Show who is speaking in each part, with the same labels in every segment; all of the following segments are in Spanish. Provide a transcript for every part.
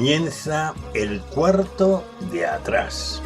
Speaker 1: Comienza el cuarto de atrás.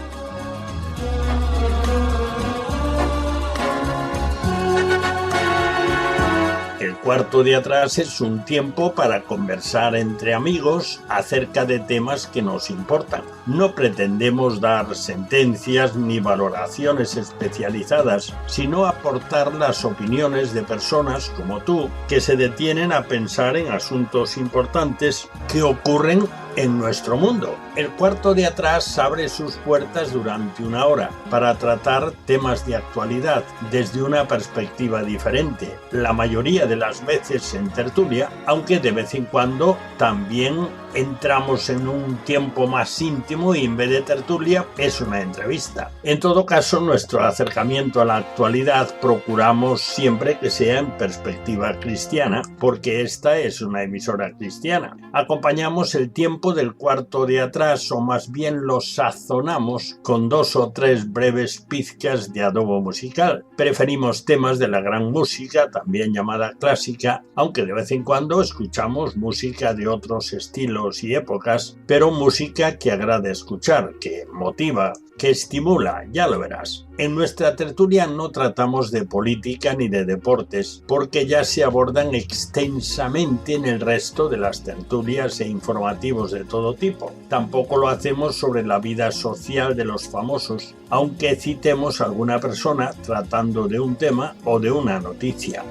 Speaker 1: El cuarto de atrás es un tiempo para conversar entre amigos acerca de temas que nos importan. No pretendemos dar sentencias ni valoraciones especializadas, sino aportar las opiniones de personas como tú que se detienen a pensar en asuntos importantes que ocurren en nuestro mundo. El cuarto de atrás abre sus puertas durante una hora para tratar temas de actualidad desde una perspectiva diferente, la mayoría de las veces en tertulia, aunque de vez en cuando también entramos en un tiempo más íntimo y en vez de tertulia es una entrevista. En todo caso, nuestro acercamiento a la actualidad procuramos siempre que sea en perspectiva cristiana, porque esta es una emisora cristiana. Acompañamos el tiempo del cuarto de atrás, o más bien lo sazonamos con 2 o 3 breves pizcas de adobo musical. Preferimos temas de la gran música, también llamada clásica, aunque de vez en cuando escuchamos música de otros estilos y épocas, pero música que agrada escuchar, que motiva, que estimula, ya lo verás. En nuestra tertulia no tratamos de política ni de deportes, porque ya se abordan extensamente en el resto de las tertulias e informativos de todo tipo. Tampoco lo hacemos sobre la vida social de los famosos, aunque citemos a alguna persona tratando de un tema o de una noticia.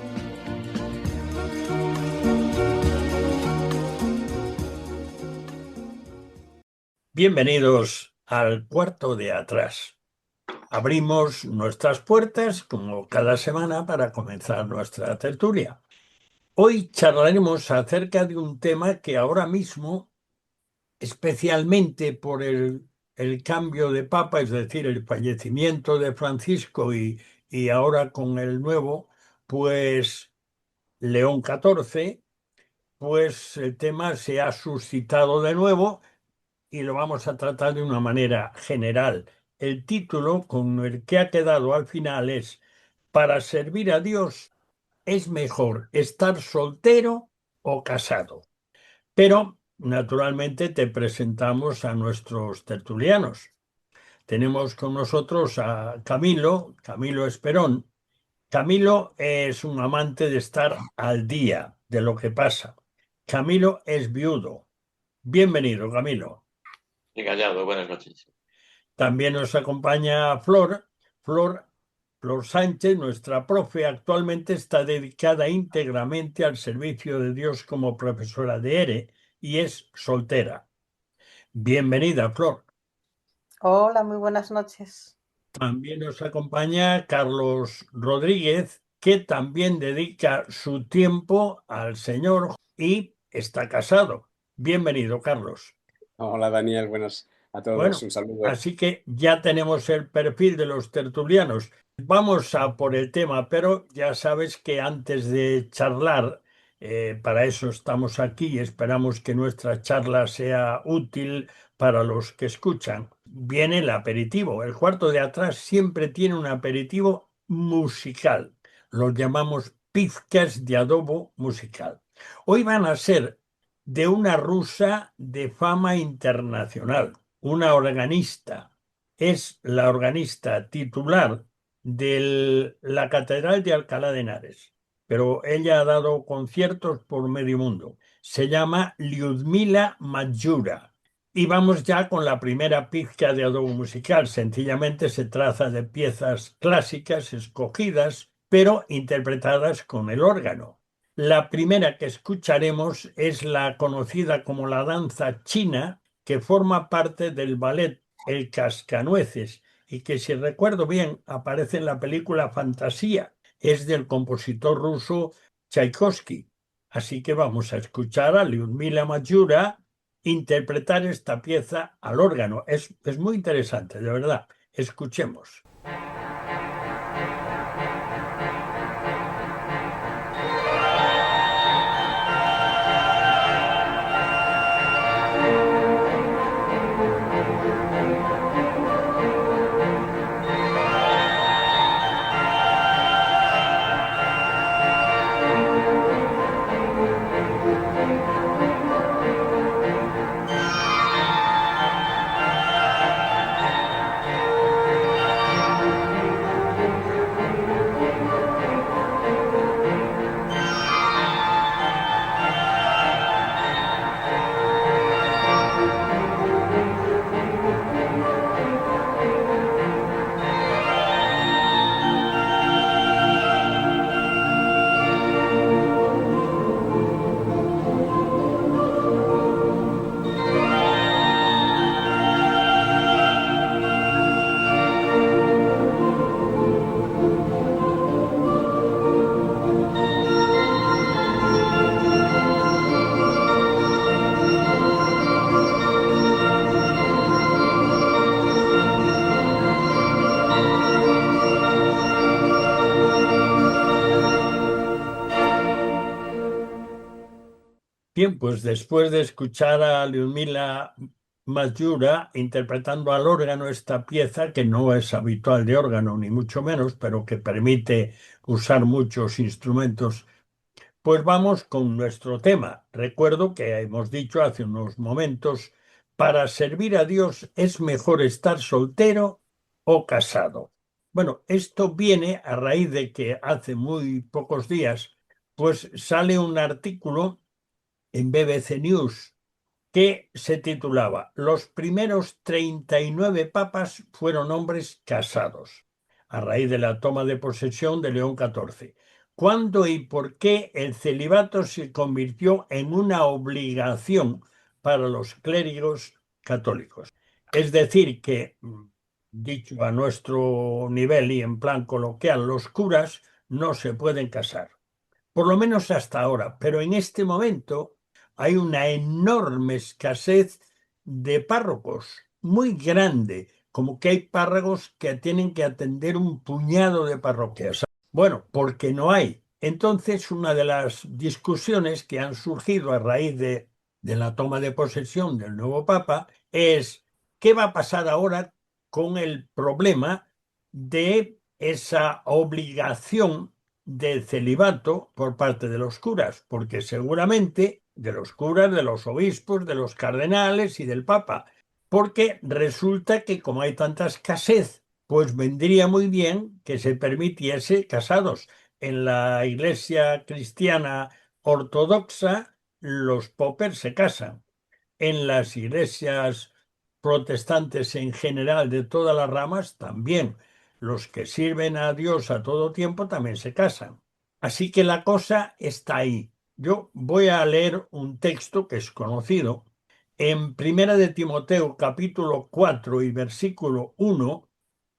Speaker 1: Bienvenidos al cuarto de atrás. Abrimos nuestras puertas como cada semana para comenzar nuestra tertulia. Hoy charlaremos acerca de un tema que ahora mismo, especialmente por el cambio de papa, es decir, el fallecimiento de Francisco y ahora con el nuevo, pues León XIV, pues el tema se ha suscitado de nuevo y lo vamos a tratar de una manera general. El título con el que ha quedado al final es: ¿para servir a Dios es mejor estar soltero o casado? Pero, naturalmente, te presentamos a nuestros tertulianos. Tenemos con nosotros a Camilo Esperón. Camilo es un amante de estar al día de lo que pasa. Camilo es viudo. Bienvenido, Camilo.
Speaker 2: Callado, buenas noches.
Speaker 1: También nos acompaña Flor Sánchez, nuestra profe. Actualmente está dedicada íntegramente al servicio de Dios como profesora de ERE y es soltera. Bienvenida, Flor.
Speaker 3: Hola, muy buenas noches.
Speaker 1: También nos acompaña Carlos Rodríguez, que también dedica su tiempo al Señor y está casado. Bienvenido, Carlos.
Speaker 4: Hola Daniel, buenas a todos,
Speaker 1: Bueno,
Speaker 4: un saludo.
Speaker 1: así que ya tenemos el perfil de los tertulianos. Vamos a por el tema, pero ya sabes que antes de charlar, para eso estamos aquí y esperamos que nuestra charla sea útil para los que escuchan. Viene el aperitivo. El cuarto de atrás siempre tiene un aperitivo musical. Lo llamamos pizcas de adobo musical. Hoy van a ser de una rusa de fama internacional, una organista. Es la organista titular de la Catedral de Alcalá de Henares, pero ella ha dado conciertos por medio mundo. Se llama Lyudmila Majura. Y vamos ya con la primera pizca de adobo musical. Sencillamente se trata de piezas clásicas escogidas, pero interpretadas con el órgano. La primera que escucharemos es la conocida como la danza china, que forma parte del ballet El Cascanueces y que, si recuerdo bien, aparece en la película Fantasía. Es del compositor ruso Tchaikovsky. Así que vamos a escuchar a Lyudmila Majura interpretar esta pieza al órgano. Es muy interesante, de verdad. Escuchemos. Bien, pues después de escuchar a Liudmila Majura interpretando al órgano esta pieza, que no es habitual de órgano, ni mucho menos, pero que permite usar muchos instrumentos, pues vamos con nuestro tema. Recuerdo que hemos dicho hace unos momentos, para servir a Dios es mejor estar soltero o casado. Bueno, esto viene a raíz de que hace muy pocos días, pues sale un artículo en BBC News que se titulaba Los primeros 39 papas fueron hombres casados, a raíz de la toma de posesión de León XIV. ¿Cuándo y por qué el celibato se convirtió en una obligación para los clérigos católicos? Es decir, que, dicho a nuestro nivel y en plan coloquial, los curas no se pueden casar, por lo menos hasta ahora, pero en este momento hay una enorme escasez de párrocos, muy grande, como que hay párrocos que tienen que atender un puñado de parroquias. Bueno, porque no hay. Entonces, una de las discusiones que han surgido a raíz de la toma de posesión del nuevo Papa es qué va a pasar ahora con el problema de esa obligación del celibato por parte de los curas, porque seguramente de los curas, de los obispos, de los cardenales y del Papa, porque resulta que como hay tanta escasez, pues vendría muy bien que se permitiese casados. En la iglesia cristiana ortodoxa, los popers se casan. En las iglesias protestantes en general de todas las ramas también. Los que sirven a Dios a todo tiempo también se casan. Así que la cosa está ahí. Yo voy a leer un texto que es conocido. En Primera de Timoteo, capítulo 4 y versículo 1,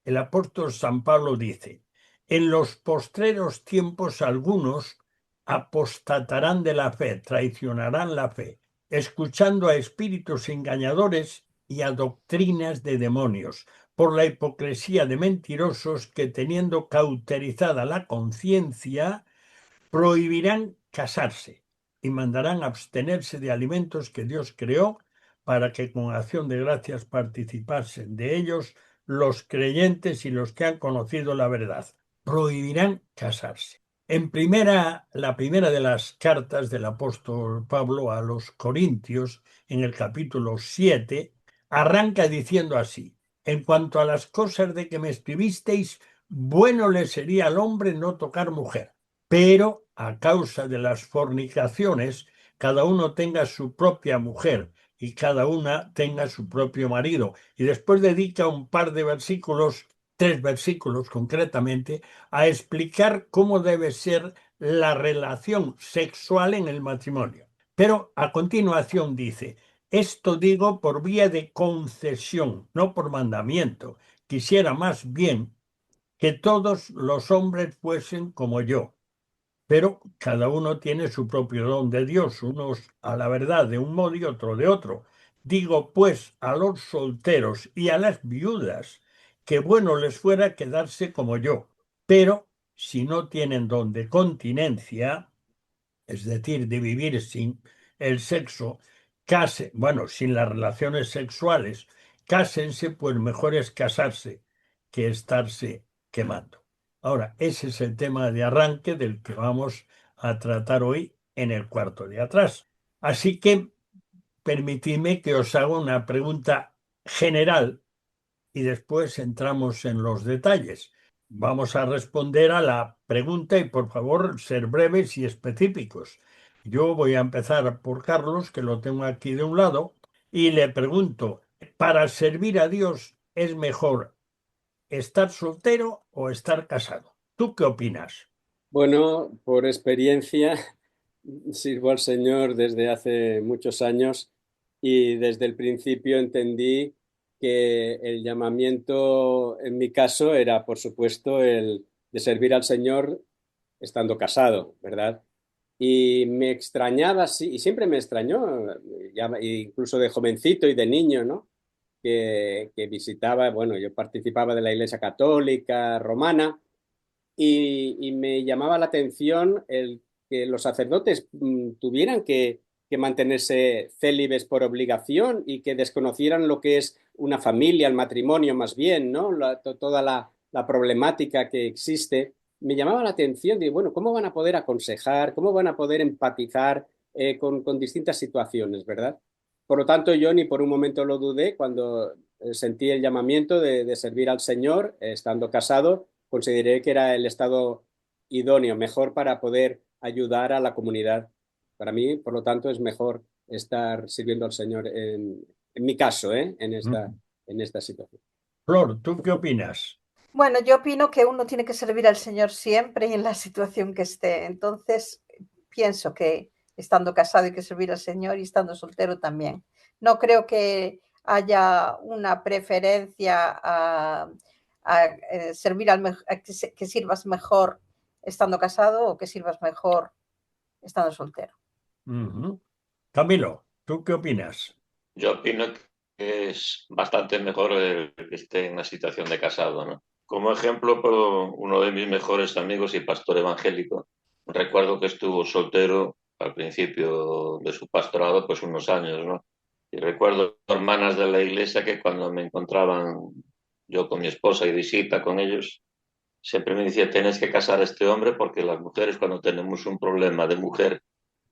Speaker 1: el apóstol San Pablo dice: En los postreros tiempos algunos apostatarán de la fe, traicionarán la fe, escuchando a espíritus engañadores y a doctrinas de demonios, por la hipocresía de mentirosos que, teniendo cauterizada la conciencia, prohibirán casarse y mandarán abstenerse de alimentos que Dios creó para que con acción de gracias participasen de ellos los creyentes y los que han conocido la verdad. Prohibirán casarse. La primera de las cartas del apóstol Pablo a los Corintios, en el capítulo 7, arranca diciendo así: en cuanto a las cosas de que me escribisteis, bueno le sería al hombre no tocar mujer, pero a causa de las fornicaciones, cada uno tenga su propia mujer y cada una tenga su propio marido. Y después dedica un par de versículos, 3 versículos concretamente, a explicar cómo debe ser la relación sexual en el matrimonio. Pero a continuación dice: esto digo por vía de concesión, no por mandamiento. Quisiera más bien que todos los hombres fuesen como yo, pero cada uno tiene su propio don de Dios, unos a la verdad de un modo y otro de otro. Digo pues a los solteros y a las viudas que bueno les fuera quedarse como yo, pero si no tienen don de continencia, es decir, de vivir sin el sexo, sin las relaciones sexuales, cásense, pues mejor es casarse que estarse quemando. Ahora, ese es el tema de arranque del que vamos a tratar hoy en el cuarto de atrás. Así que permitidme que os haga una pregunta general y después entramos en los detalles. Vamos a responder a la pregunta y por favor ser breves y específicos. Yo voy a empezar por Carlos, que lo tengo aquí de un lado, y le pregunto: ¿para servir a Dios es mejor estar soltero o estar casado? ¿Tú qué opinas?
Speaker 4: Bueno, por experiencia, sirvo al Señor desde hace muchos años y desde el principio entendí que el llamamiento en mi caso era, por supuesto, el de servir al Señor estando casado, ¿verdad? Y me extrañaba, sí, y siempre me extrañó, incluso de jovencito y de niño, ¿no? Que visitaba, bueno, yo participaba de la Iglesia Católica Romana y me llamaba la atención el que los sacerdotes tuvieran que que mantenerse célibes por obligación y que desconocieran lo que es una familia, el matrimonio más bien, ¿no? Toda la problemática que existe. Me llamaba la atención, digo, bueno, ¿cómo van a poder aconsejar, cómo van a poder empatizar con distintas situaciones, ¿verdad? Por lo tanto, yo ni por un momento lo dudé cuando sentí el llamamiento de servir al Señor, estando casado, consideré que era el estado idóneo, mejor para poder ayudar a la comunidad. Para mí, por lo tanto, es mejor estar sirviendo al Señor en mi caso, ¿eh?
Speaker 1: Mm.
Speaker 4: En esta situación.
Speaker 1: Flor, ¿tú qué opinas?
Speaker 3: Bueno, yo opino que uno tiene que servir al Señor siempre y en la situación que esté. Entonces, pienso que estando casado hay que servir al Señor y estando soltero también. No creo que haya una preferencia a servir que sirvas mejor estando casado o que sirvas mejor estando soltero.
Speaker 1: Ujú. Camilo, ¿tú qué opinas?
Speaker 2: Yo opino que es bastante mejor el que esté en una situación de casado, ¿no? Como ejemplo, uno de mis mejores amigos y pastor evangélico, recuerdo que estuvo soltero al principio de su pastorado, pues unos años, ¿no? Y recuerdo hermanas de la iglesia que cuando me encontraban yo con mi esposa y visita con ellos, siempre me decía, tienes que casar a este hombre porque las mujeres cuando tenemos un problema de mujer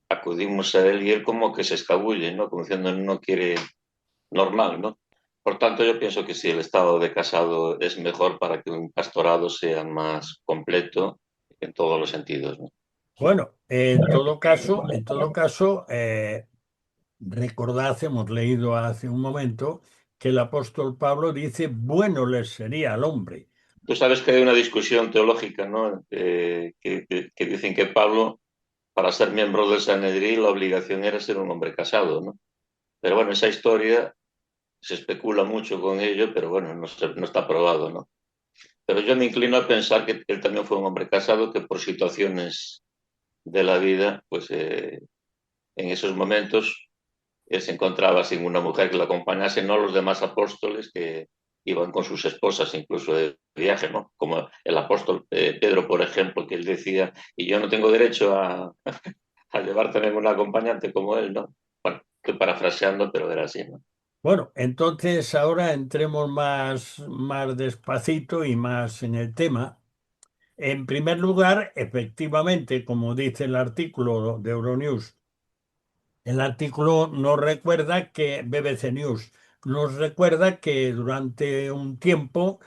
Speaker 2: acudimos a él y él como que se escabulle, ¿no? Como diciendo, no quiere normal, ¿no? Por tanto, yo pienso que sí, el estado de casado es mejor para que un pastorado sea más completo en todos los sentidos, ¿no?
Speaker 1: Bueno, en todo caso, recordad, hemos leído hace un momento que el apóstol Pablo dice, bueno les sería al hombre.
Speaker 2: Tú sabes que hay una discusión teológica, ¿no? Que dicen que Pablo, para ser miembro del Sanedrín, la obligación era ser un hombre casado, ¿no? Pero bueno, esa historia se especula mucho con ello, pero bueno, no está probado, ¿no? Pero yo me inclino a pensar que él también fue un hombre casado que por situaciones de la vida, pues en esos momentos él se encontraba sin una mujer que lo acompañase, no los demás apóstoles que iban con sus esposas incluso de viaje, ¿no? Como el apóstol Pedro, por ejemplo, que él decía, y yo no tengo derecho a llevar también un acompañante como él, ¿no? Bueno, estoy parafraseando, pero era así, ¿no?
Speaker 1: Bueno, entonces ahora entremos más despacito y más en el tema. En primer lugar, efectivamente, como dice el artículo de Euronews, el artículo nos recuerda que BBC News nos recuerda que durante un tiempo,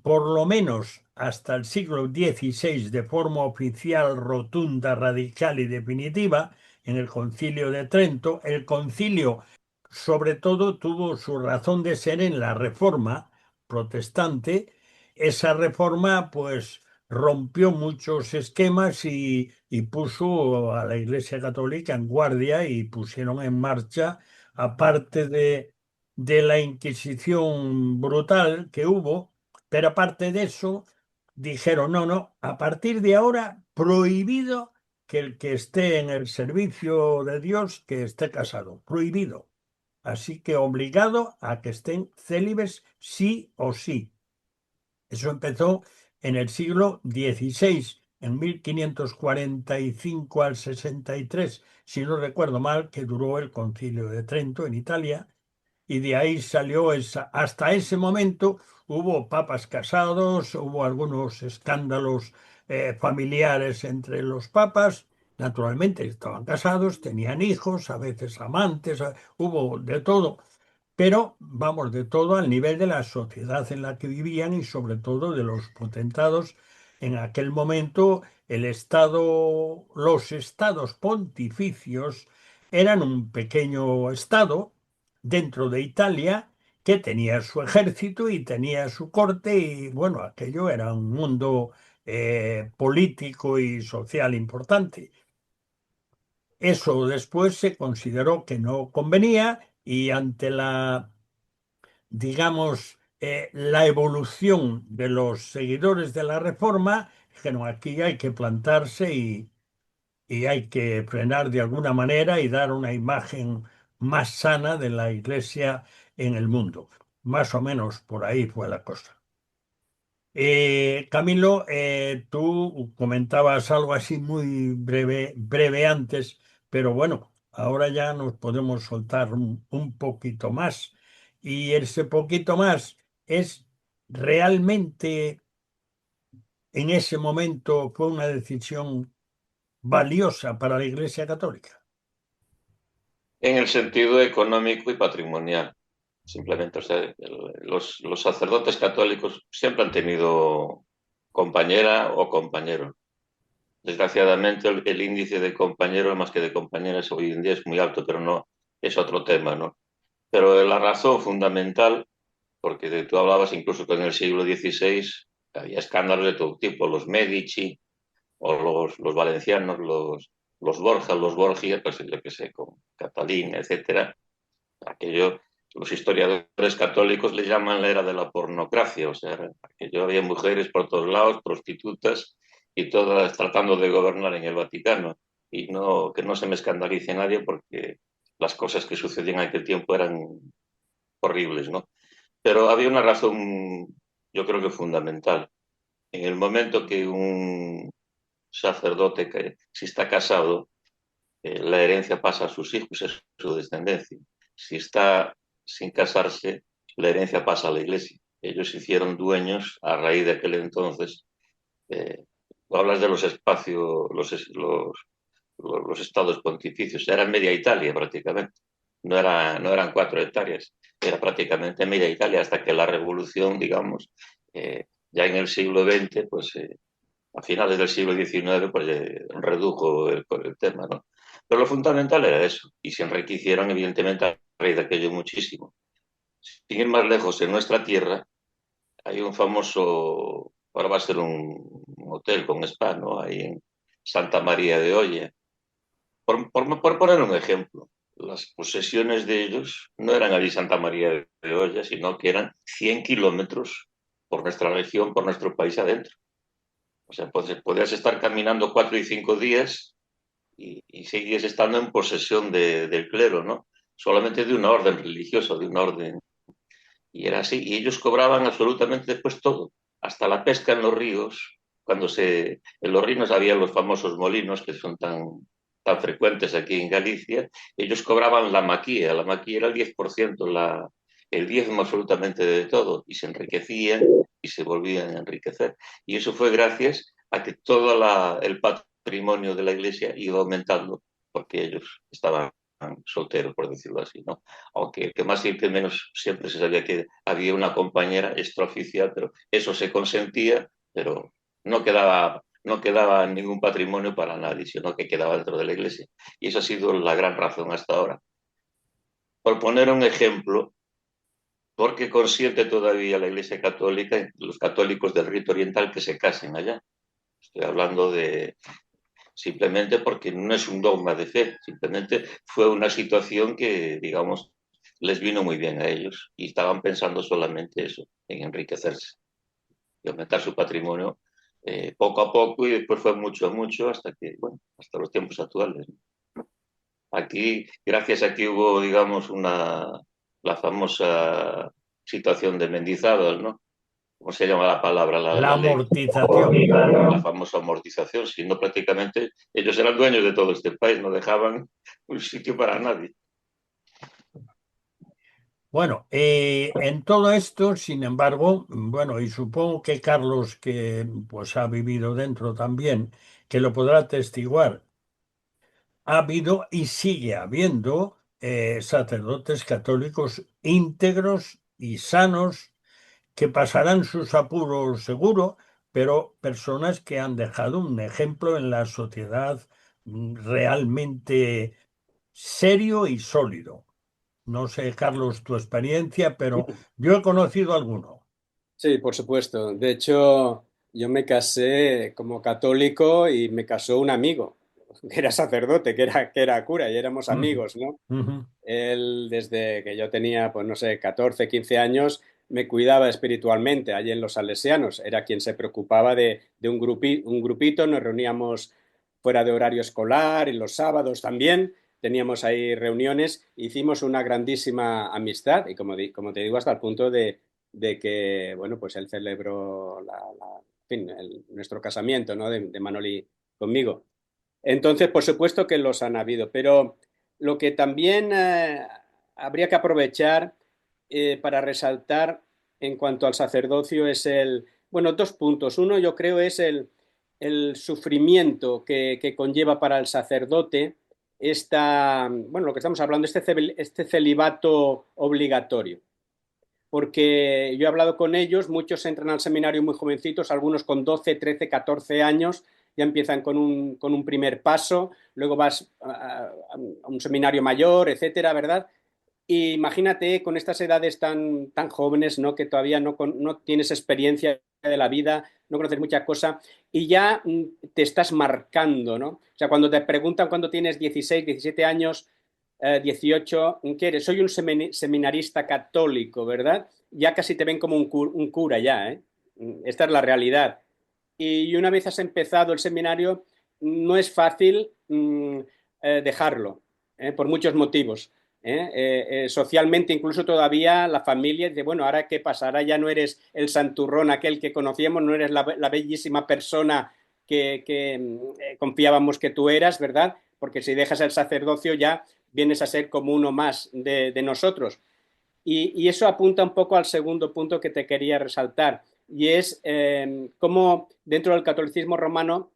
Speaker 1: por lo menos hasta el siglo XVI, de forma oficial, rotunda, radical y definitiva, en el Concilio de Trento, el concilio sobre todo tuvo su razón de ser en la Reforma protestante. Esa reforma, pues, rompió muchos esquemas y puso a la Iglesia Católica en guardia y pusieron en marcha, aparte de la Inquisición brutal que hubo, pero aparte de eso, dijeron, no, no, a partir de ahora prohibido que el que esté en el servicio de Dios, que esté casado, prohibido. Así que obligado a que estén célibes sí o sí. Eso empezó en el siglo XVI, en 1545 al 63, si no recuerdo mal, que duró el Concilio de Trento en Italia, y de ahí salió hasta ese momento hubo papas casados, hubo algunos escándalos familiares entre los papas, naturalmente estaban casados, tenían hijos, a veces amantes, hubo de todo, pero vamos, de todo al nivel de la sociedad en la que vivían y sobre todo de los potentados. En aquel momento los estados pontificios eran un pequeño estado dentro de Italia que tenía su ejército y tenía su corte y bueno, aquello era un mundo político y social importante. Eso después se consideró que no convenía y ante digamos, la evolución de los seguidores de la Reforma, dijeron, aquí hay que plantarse y hay que frenar de alguna manera y dar una imagen más sana de la Iglesia en el mundo. Más o menos por ahí fue la cosa. Camilo, tú comentabas algo así muy breve antes, pero bueno, ahora ya nos podemos soltar un poquito más. Y ese poquito más es realmente en ese momento fue una decisión valiosa para la Iglesia Católica.
Speaker 2: En el sentido económico y patrimonial, simplemente. O sea, los sacerdotes católicos siempre han tenido compañera o compañero. Desgraciadamente, el índice de compañeros más que de compañeras hoy en día es muy alto, pero no es otro tema, ¿no? Pero la razón fundamental, porque tú hablabas incluso que en el siglo XVI había escándalos de todo tipo, los Medici o los valencianos, los Borja, los Borgia, pues yo qué sé, con Catalina, etcétera. Aquello, los historiadores católicos le llaman la era de la pornocracia, o sea, aquello había mujeres por todos lados, prostitutas, y todas tratando de gobernar en el Vaticano. Y no, que no se me escandalice nadie porque las cosas que sucedían en aquel tiempo eran horribles, ¿no? Pero había una razón, yo creo que fundamental. En el momento que un sacerdote, que si está casado, la herencia pasa a sus hijos, a su descendencia. Si está sin casarse, la herencia pasa a la iglesia. Ellos se hicieron dueños a raíz de aquel entonces. Hablas de los espacios, los estados pontificios, era media Italia prácticamente. No eran 4 hectáreas, era prácticamente media Italia hasta que la revolución, digamos, ya en el siglo XX, pues a finales del siglo XIX, pues redujo el tema, ¿no? Pero lo fundamental era eso, y se enriquecieron evidentemente a raíz de aquello muchísimo. Sin ir más lejos, en nuestra tierra hay un famoso, ahora va a ser un hotel con spa, ¿no? Ahí en Santa María de Oye. Por poner un ejemplo, las posesiones de ellos no eran allí Santa María de Oye, sino que eran 100 kilómetros por nuestra región, por nuestro país adentro. O sea, pues, podías estar caminando 4 y 5 días y seguías estando en posesión del clero, ¿no? Solamente de una orden religiosa, de una orden. Y era así. Y ellos cobraban absolutamente después todo, hasta la pesca en los ríos. En los ríos había los famosos molinos que son tan frecuentes aquí en Galicia. Ellos cobraban la maquía era el 10%, el diezmo absolutamente de todo. Y se enriquecían y se volvían a enriquecer. Y eso fue gracias a que todo el patrimonio de la iglesia iba aumentando, porque ellos estaban solteros, por decirlo así, ¿no? Aunque el que más y el que menos siempre se sabía que había una compañera extraoficial, pero eso se consentía, pero no quedaba ningún patrimonio para nadie, sino que quedaba dentro de la iglesia. Y esa ha sido la gran razón hasta ahora. Por poner un ejemplo, ¿por qué consiente todavía la Iglesia Católica, los católicos del rito oriental, que se casen allá? Estoy hablando de simplemente porque no es un dogma de fe, simplemente fue una situación que, digamos, les vino muy bien a ellos y estaban pensando solamente eso, en enriquecerse y aumentar su patrimonio poco a poco, y después fue mucho a mucho hasta que, bueno, hasta los tiempos actuales. Aquí, gracias a que hubo, digamos, la famosa situación de Mendizábal, ¿no? ¿Cómo se llama la palabra?
Speaker 1: La
Speaker 2: La ley.
Speaker 1: amortización.
Speaker 2: La famosa amortización, sino prácticamente ellos eran dueños de todo este país, no dejaban un sitio para nadie.
Speaker 1: Bueno, en todo esto, sin embargo, bueno, y supongo que Carlos, que pues ha vivido dentro también, que lo podrá atestiguar, ha habido y sigue habiendo sacerdotes católicos íntegros y sanos que pasarán sus apuros seguro, pero personas que han dejado un ejemplo en la sociedad realmente serio y sólido. No sé, Carlos, tu experiencia, pero yo he conocido alguno.
Speaker 4: Sí, por supuesto. De hecho, yo me casé como católico y me casó un amigo, que era sacerdote, que era cura y éramos
Speaker 1: Ujú,
Speaker 4: amigos, ¿no?
Speaker 1: ujú.
Speaker 4: Él, desde que yo tenía, pues no sé, 14, 15 años, me cuidaba espiritualmente allí en los Salesianos. Era quien se preocupaba de un grupito, nos reuníamos fuera de horario escolar, en los sábados también. Teníamos ahí reuniones, hicimos una grandísima amistad y como te digo, hasta el punto de que, bueno, pues él celebró en fin, nuestro casamiento, ¿no? De Manoli conmigo. Entonces, por supuesto que los han habido, pero lo que también habría que aprovechar para resaltar en cuanto al sacerdocio es bueno, dos puntos. Uno, yo creo, es el sufrimiento que conlleva para el sacerdote bueno, lo que estamos hablando, este celibato obligatorio. Porque yo he hablado con ellos, muchos entran al seminario muy jovencitos, algunos con 12, 13, 14 años, ya empiezan con un primer paso, luego vas a un seminario mayor, etcétera, ¿verdad? Y imagínate con estas edades tan jóvenes, ¿no? Que todavía no tienes experiencia de la vida, no conoces mucha cosa y ya te estás marcando, ¿no? O sea, cuando te preguntan cuando tienes 16, 17 años, 18, ¿qué eres? Soy un seminarista católico, ¿verdad? Ya casi te ven como un cura ya, ¿eh? Esta es la realidad. Y una vez has empezado el seminario, no es fácil dejarlo, por muchos motivos. Socialmente, incluso todavía la familia dice, bueno, ¿ahora qué pasa? Ahora ya no eres el santurrón aquel que conocíamos, no eres la bellísima persona que confiábamos que tú eras, ¿verdad? Porque si dejas el sacerdocio ya vienes a ser como uno más de nosotros. Y eso apunta un poco al segundo punto que te quería resaltar, y es cómo dentro del catolicismo romano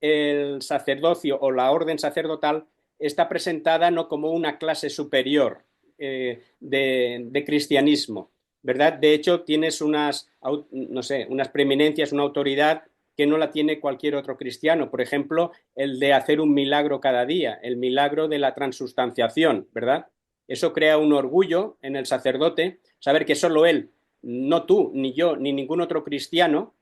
Speaker 4: el sacerdocio o la orden sacerdotal está presentada no como una clase superior de cristianismo, ¿verdad? De hecho, tienes no sé, unas preeminencias, una autoridad que no la tiene cualquier otro cristiano. Por ejemplo, el de hacer un milagro cada día, el milagro de la transustanciación, ¿verdad? Eso crea un orgullo en el sacerdote, saber que solo él, no tú, ni yo, ni ningún otro cristiano,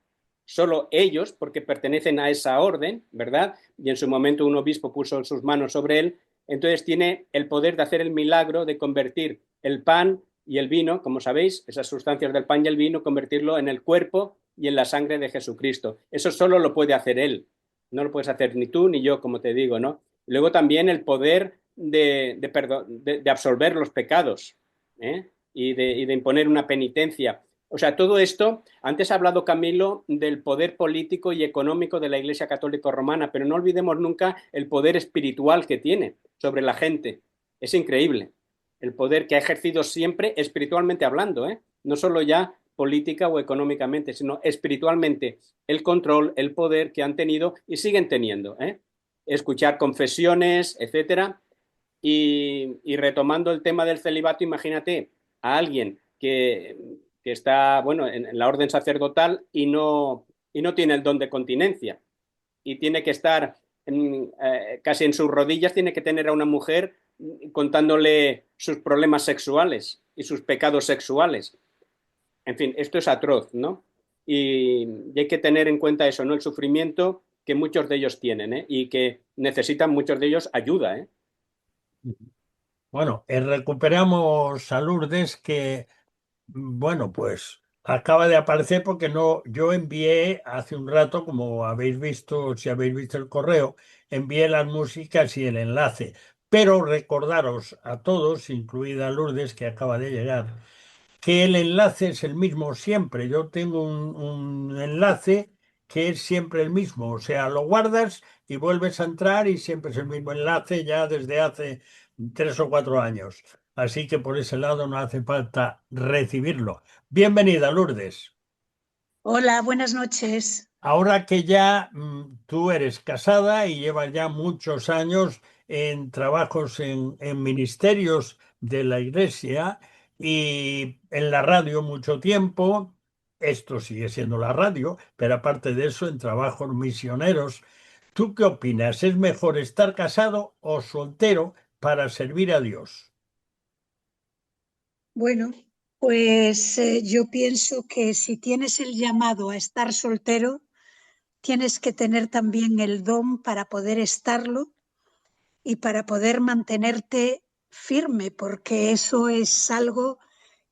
Speaker 4: solo ellos, porque pertenecen a esa orden, ¿verdad? Y en su momento un obispo puso sus manos sobre él, entonces tiene el poder de hacer el milagro de convertir el pan y el vino, como sabéis, esas sustancias del pan y el vino, convertirlo en el cuerpo y en la sangre de Jesucristo. Eso solo lo puede hacer él, no lo puedes hacer ni tú ni yo, como te digo, ¿no? Y luego también el poder de absolver los pecados, ¿eh? Y de imponer una penitencia. O sea, todo esto, antes ha hablado Camilo del poder político y económico de la Iglesia Católica Romana, pero no olvidemos nunca el poder espiritual que tiene sobre la gente. Es increíble el poder que ha ejercido siempre espiritualmente hablando, ¿eh? No solo ya política o económicamente, sino espiritualmente, el control, el poder que han tenido y siguen teniendo, ¿eh? Escuchar confesiones, etcétera. Y retomando el tema del celibato, imagínate a alguien que está, bueno, en la orden sacerdotal y no tiene el don de continencia y tiene que estar casi en sus rodillas, tiene que tener a una mujer contándole sus problemas sexuales y sus pecados sexuales. En fin, esto es atroz, ¿no? Y hay que tener en cuenta eso, ¿no? El sufrimiento que muchos de ellos tienen, ¿eh? Y que necesitan muchos de ellos ayuda, ¿eh?
Speaker 1: Bueno, recuperamos a Lourdes que, bueno, pues acaba de aparecer porque no, yo envié hace un rato, como habéis visto, si habéis visto el correo, envié las músicas y el enlace. Pero recordaros a todos, incluida Lourdes, que acaba de llegar, que el enlace es el mismo siempre. Yo tengo un enlace que es siempre el mismo. O sea, lo guardas y vuelves a entrar y siempre es el mismo enlace ya desde hace 3 o 4 años. Así que por ese lado no hace falta recibirlo. Bienvenida, Lourdes.
Speaker 5: Hola, buenas noches.
Speaker 1: Ahora que ya tú eres casada y llevas ya muchos años en trabajos en ministerios de la iglesia y en la radio mucho tiempo, esto sigue siendo la radio, pero aparte de eso en trabajos misioneros, ¿tú qué opinas? ¿Es mejor estar casado o soltero para servir a Dios?
Speaker 5: Bueno, pues yo pienso que si tienes el llamado a estar soltero, tienes que tener también el don para poder estarlo y para poder mantenerte firme, porque eso es algo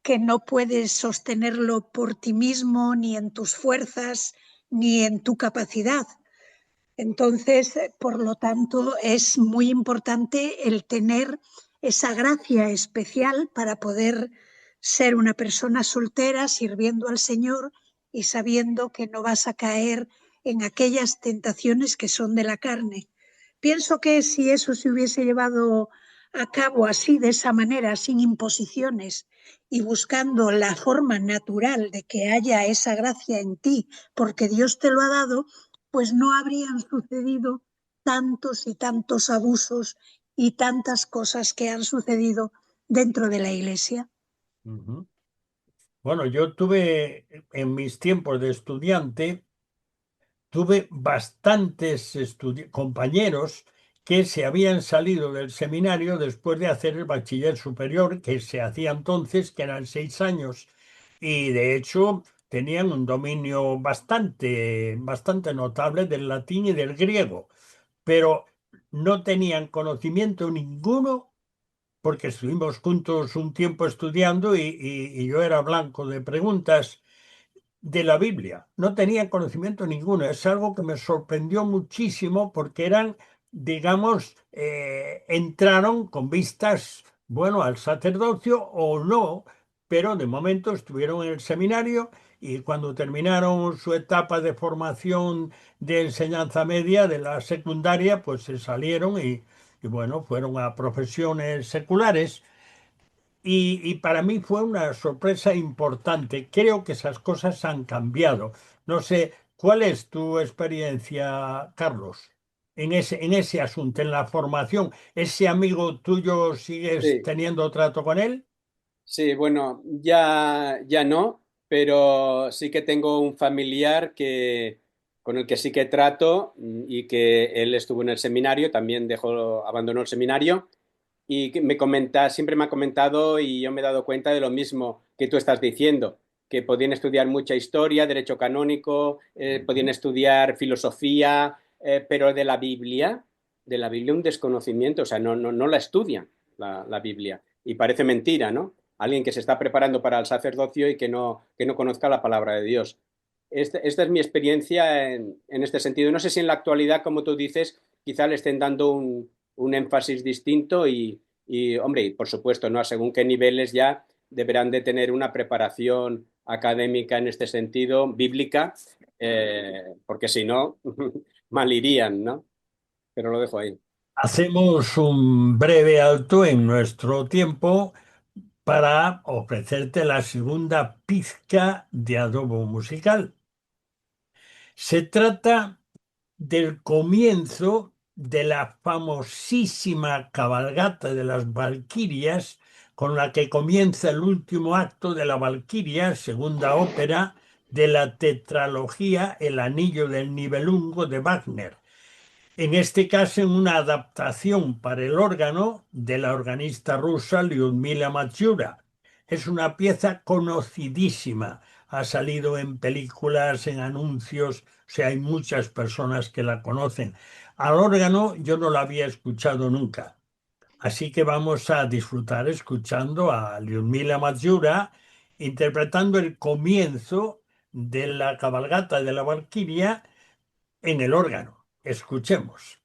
Speaker 5: que no puedes sostenerlo por ti mismo, ni en tus fuerzas, ni en tu capacidad. Entonces, por lo tanto, es muy importante el tener esa gracia especial para poder ser una persona soltera sirviendo al Señor y sabiendo que no vas a caer en aquellas tentaciones que son de la carne. Pienso que si eso se hubiese llevado a cabo así, de esa manera, sin imposiciones y buscando la forma natural de que haya esa gracia en ti, porque Dios te lo ha dado, pues no habrían sucedido tantos y tantos abusos y tantas cosas que han sucedido dentro de la Iglesia.
Speaker 1: Ujú. Bueno, yo tuve en mis tiempos de estudiante, tuve bastantes compañeros que se habían salido del seminario después de hacer el bachiller superior, que se hacía entonces, que eran 6 años, y de hecho tenían un dominio bastante notable del latín y del griego, pero no tenían conocimiento ninguno porque estuvimos juntos un tiempo estudiando y yo era blanco de preguntas de la Biblia. No tenían conocimiento ninguno. Es algo que me sorprendió muchísimo porque eran, digamos, entraron con vistas, bueno, al sacerdocio o no, pero de momento estuvieron en el seminario y cuando terminaron su etapa de formación de enseñanza media de la secundaria, pues se salieron y bueno, fueron a profesiones seculares. Y para mí fue una sorpresa importante. Creo que esas cosas han cambiado. No sé, ¿cuál es tu experiencia, Carlos, en ese asunto, en la formación? ¿Ese amigo tuyo sigues
Speaker 4: Sí,
Speaker 1: teniendo trato con él?
Speaker 4: sí, bueno, ya no, pero sí que tengo un familiar con el que sí que trato y que él estuvo en el seminario, también abandonó el seminario y que siempre me ha comentado y yo me he dado cuenta de lo mismo que tú estás diciendo, que podían estudiar mucha historia, derecho canónico, podían estudiar filosofía, pero de la Biblia un desconocimiento, o sea, no la estudian la Biblia. Y parece mentira, ¿no? Alguien que se está preparando para el sacerdocio y que no conozca la palabra de Dios. Esta es mi experiencia en este sentido. No sé si en la actualidad, como tú dices, quizá le estén dando un énfasis distinto hombre, y por supuesto, ¿no? Según qué niveles ya deberán de tener una preparación académica en este sentido, bíblica, porque si no, mal irían, ¿no? Pero lo dejo ahí.
Speaker 1: Hacemos un breve alto en nuestro tiempo para ofrecerte la segunda pizca de adobo musical. Se trata del comienzo de la famosísima cabalgata de las Valquirias, con la que comienza el último acto de la Valquiria, segunda ópera de la tetralogía El Anillo del Nibelungo de Wagner. En este caso, en una adaptación para el órgano de la organista rusa Lyudmila Matsura. Es una pieza conocidísima, ha salido en películas, en anuncios, o sea, hay muchas personas que la conocen. Al órgano yo no la había escuchado nunca, así que vamos a disfrutar escuchando a Lyudmila Matsura interpretando el comienzo de la cabalgata de la Valquiria en el órgano. Escuchemos.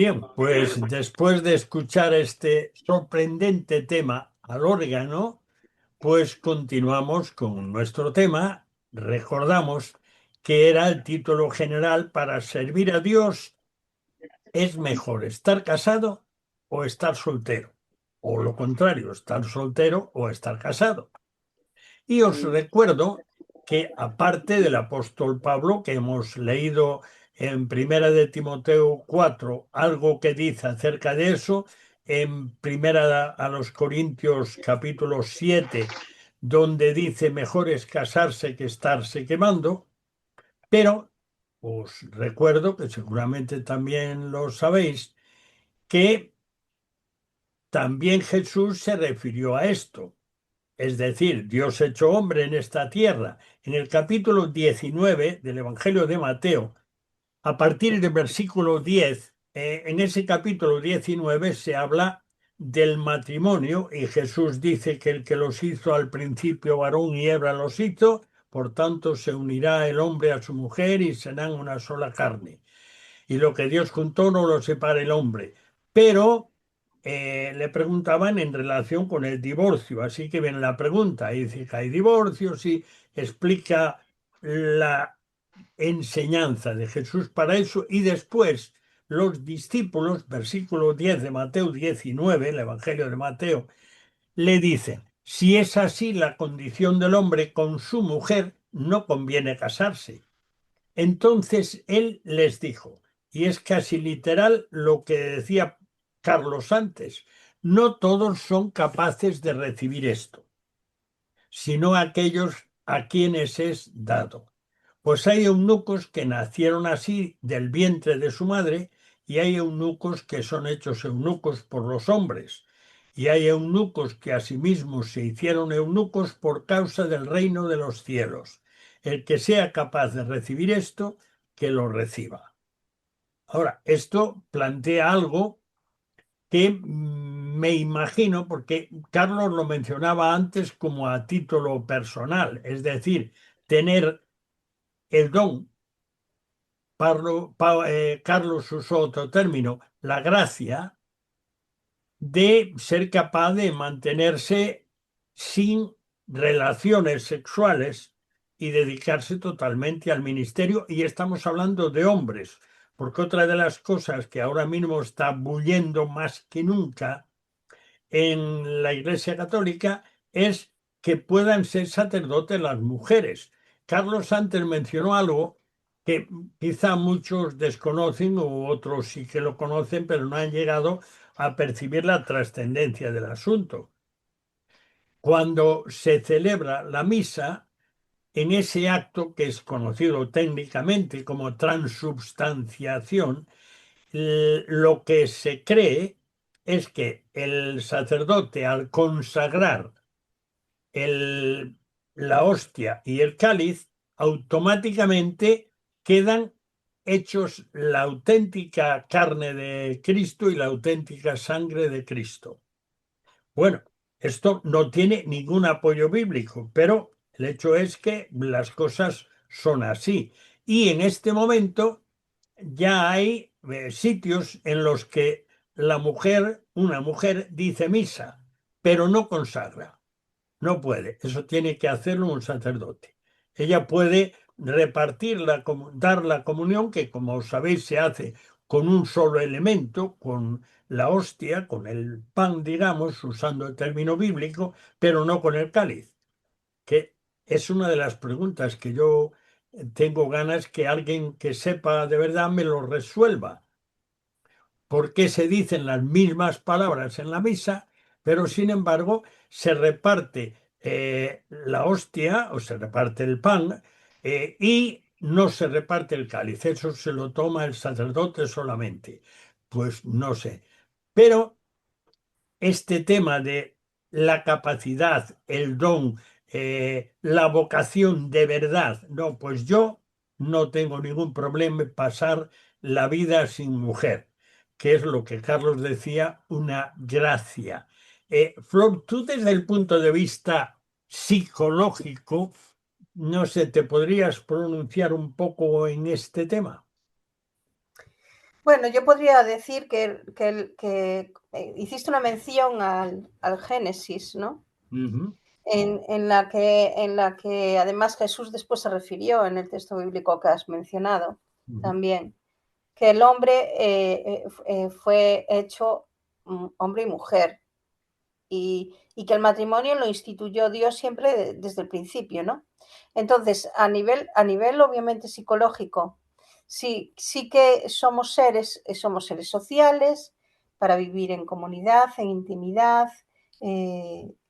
Speaker 1: Bien, pues después de escuchar este sorprendente tema al órgano, pues continuamos con nuestro tema. Recordamos que era el título general: para servir a Dios es mejor estar casado o estar soltero, o lo contrario, estar soltero o estar casado. Y os recuerdo que aparte del apóstol Pablo, que hemos leído en Primera de Timoteo 4, algo que dice acerca de eso, en Primera a los Corintios capítulo 7, donde dice mejor es casarse que estarse quemando, pero os recuerdo, que seguramente también lo sabéis, que también Jesús se refirió a esto. Es decir, Dios hecho hombre en esta tierra. En el capítulo 19 del Evangelio de Mateo, a partir del versículo 10, en ese capítulo 19 se habla del matrimonio y Jesús dice que el que los hizo al principio varón y hembra los hizo, por tanto se unirá el hombre a su mujer y serán una sola carne. Y lo que Dios juntó no lo separa el hombre. Pero le preguntaban en relación con el divorcio, así que viene la pregunta, y dice que hay divorcios y explica la enseñanza de Jesús para eso, y después los discípulos, versículo 10 de Mateo 19, el Evangelio de Mateo, le dicen: si es así la condición del hombre con su mujer, no conviene casarse. Entonces él les dijo, y es casi literal lo que decía Carlos antes: no todos son capaces de recibir esto, sino aquellos a quienes es dado. Pues hay eunucos que nacieron así del vientre de su madre, y hay eunucos que son hechos eunucos por los hombres, y hay eunucos que asimismo se hicieron eunucos por causa del reino de los cielos. El que sea capaz de recibir esto, que lo reciba. Ahora, esto plantea algo que me imagino, porque Carlos lo mencionaba antes como a título personal, es decir, tener el don. Carlos usó otro término, la gracia, de ser capaz de mantenerse sin relaciones sexuales y dedicarse totalmente al ministerio. Y estamos hablando de hombres, porque otra de las cosas que ahora mismo está bullendo más que nunca en la Iglesia Católica es que puedan ser sacerdotes las mujeres. Carlos antes mencionó algo que quizá muchos desconocen o otros sí que lo conocen, pero no han llegado a percibir la trascendencia del asunto. Cuando se celebra la misa, en ese acto que es conocido técnicamente como transubstanciación, lo que se cree es que el sacerdote, al consagrar la hostia y el cáliz, automáticamente quedan hechos la auténtica carne de Cristo y la auténtica sangre de Cristo. Bueno, esto no tiene ningún apoyo bíblico, pero el hecho es que las cosas son así. Y en este momento ya hay sitios en los que una mujer dice misa, pero no consagra. No puede, eso tiene que hacerlo un sacerdote. Ella puede dar la comunión, que como sabéis se hace con un solo elemento, con la hostia, con el pan, digamos, usando el término bíblico, pero no con el cáliz, que es una de las preguntas que yo tengo ganas que alguien que sepa de verdad me lo resuelva. ¿Por qué se dicen las mismas palabras en la misa, pero sin embargo se reparte la hostia o se reparte el pan y no se reparte el cáliz? Eso se lo toma el sacerdote solamente. Pues no sé. Pero este tema de la capacidad, el don, la vocación de verdad, no, pues yo no tengo ningún problema en pasar la vida sin mujer, que es lo que Carlos decía, una gracia. Flor, tú desde el punto de vista psicológico, no sé, ¿te podrías pronunciar un poco en este tema?
Speaker 3: Bueno, yo podría decir que hiciste una mención al Génesis, ¿no?
Speaker 1: Ujú.
Speaker 3: En la que además Jesús después se refirió en el texto bíblico que has mencionado también, que el hombre fue hecho hombre y mujer y que el matrimonio lo instituyó Dios siempre desde el principio, ¿no? Entonces, a nivel obviamente psicológico, sí que somos seres sociales para vivir en comunidad, en intimidad,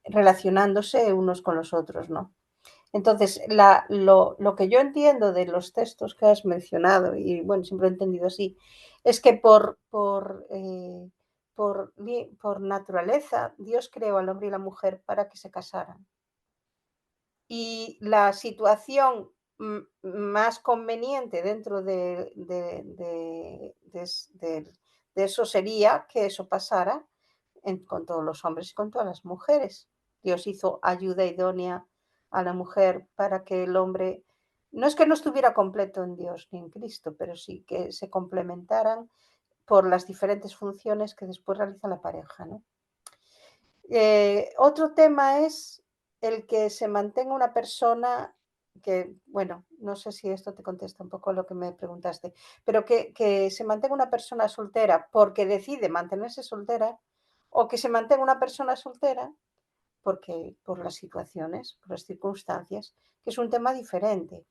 Speaker 3: relacionándose unos con los otros, ¿no? Entonces, lo que yo entiendo de los textos que has mencionado, y bueno, siempre lo he entendido así, es que por naturaleza Dios creó al hombre y la mujer para que se casaran. Y la situación más conveniente dentro de eso sería que eso pasara con todos los hombres y con todas las mujeres. Dios hizo ayuda idónea a la mujer para que el hombre, no es que no estuviera completo en Dios ni en Cristo, pero sí que se complementaran por las diferentes funciones que después realiza la pareja, ¿no? Otro tema es el que se mantenga una persona que, bueno, no sé si esto te contesta un poco lo que me preguntaste, pero que se mantenga una persona soltera porque decide mantenerse soltera o que se mantenga una persona soltera porque por las situaciones, por las circunstancias, que es un tema diferente.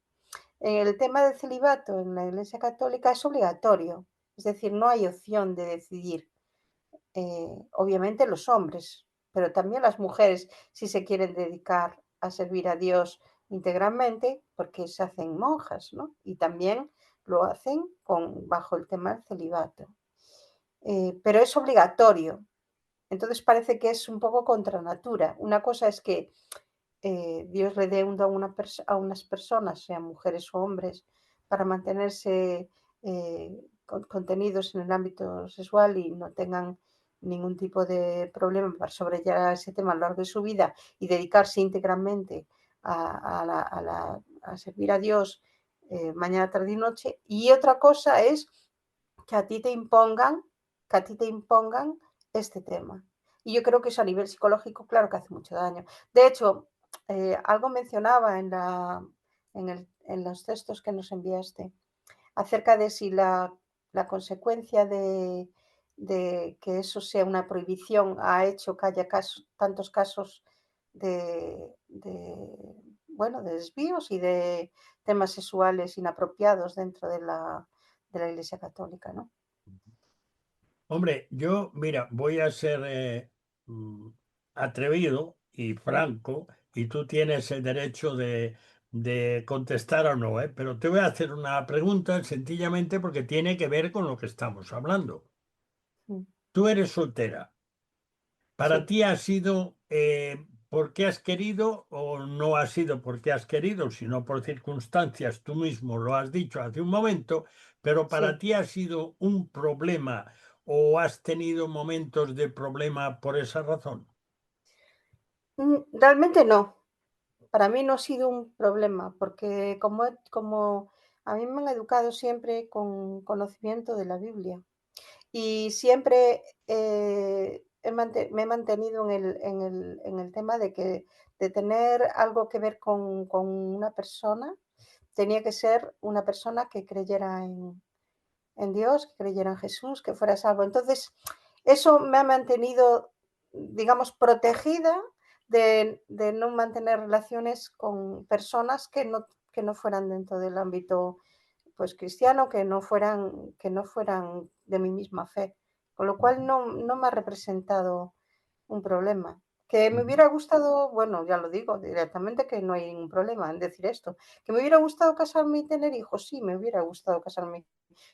Speaker 3: El tema del celibato en la Iglesia Católica es obligatorio, es decir, no hay opción de decidir. Obviamente los hombres, pero también las mujeres, si se quieren dedicar a servir a Dios íntegramente, porque se hacen monjas, ¿no? Y también lo hacen bajo el tema del celibato. Pero es obligatorio. Entonces parece que es un poco contra natura. Una cosa es que Dios le dé un don a unas personas, sean mujeres o hombres, para mantenerse contenidos en el ámbito sexual y no tengan ningún tipo de problema para sobrellevar ese tema a lo largo de su vida y dedicarse íntegramente a servir a Dios mañana, tarde y noche. Y otra cosa es que a ti te impongan, que a ti te impongan este tema. Y yo creo que eso a nivel psicológico, claro que hace mucho daño. De hecho, algo mencionaba en los textos que nos enviaste acerca de si la consecuencia de que eso sea una prohibición ha hecho que haya tantos casos bueno, de desvíos y de temas sexuales inapropiados dentro de la Iglesia Católica, ¿no?
Speaker 1: Hombre, yo, mira, voy a ser mm, atrevido y franco, y tú tienes el derecho de contestar o no, ¿eh? Pero te voy a hacer una pregunta sencillamente porque tiene que ver con lo que estamos hablando.
Speaker 3: Mm,
Speaker 1: Tú eres soltera. ¿Para
Speaker 3: sí.
Speaker 1: ti ha sido porque has querido o no ha sido porque has querido, sino por circunstancias? Tú mismo lo has dicho hace un momento, pero para
Speaker 3: Sí.
Speaker 1: ti ha sido un problema o has tenido momentos de problema por esa razón.
Speaker 3: Realmente no. Para mí no ha sido un problema, porque como a mí me han educado siempre con conocimiento de la Biblia y siempre me he mantenido en el tema de tener algo que ver con una persona, tenía que ser una persona que creyera en Dios, que creyera en Jesús, que fuera salvo. Entonces, eso me ha mantenido, digamos, protegida de no mantener relaciones con personas que no fueran dentro del ámbito pues cristiano, que no fueran de mi misma fe. Con lo cual no me ha representado un problema. Que me
Speaker 1: Ujú.
Speaker 3: hubiera gustado, bueno, ya lo digo directamente que no hay ningún problema en decir esto. Que me hubiera gustado casarme y tener hijos, sí, me hubiera gustado casarme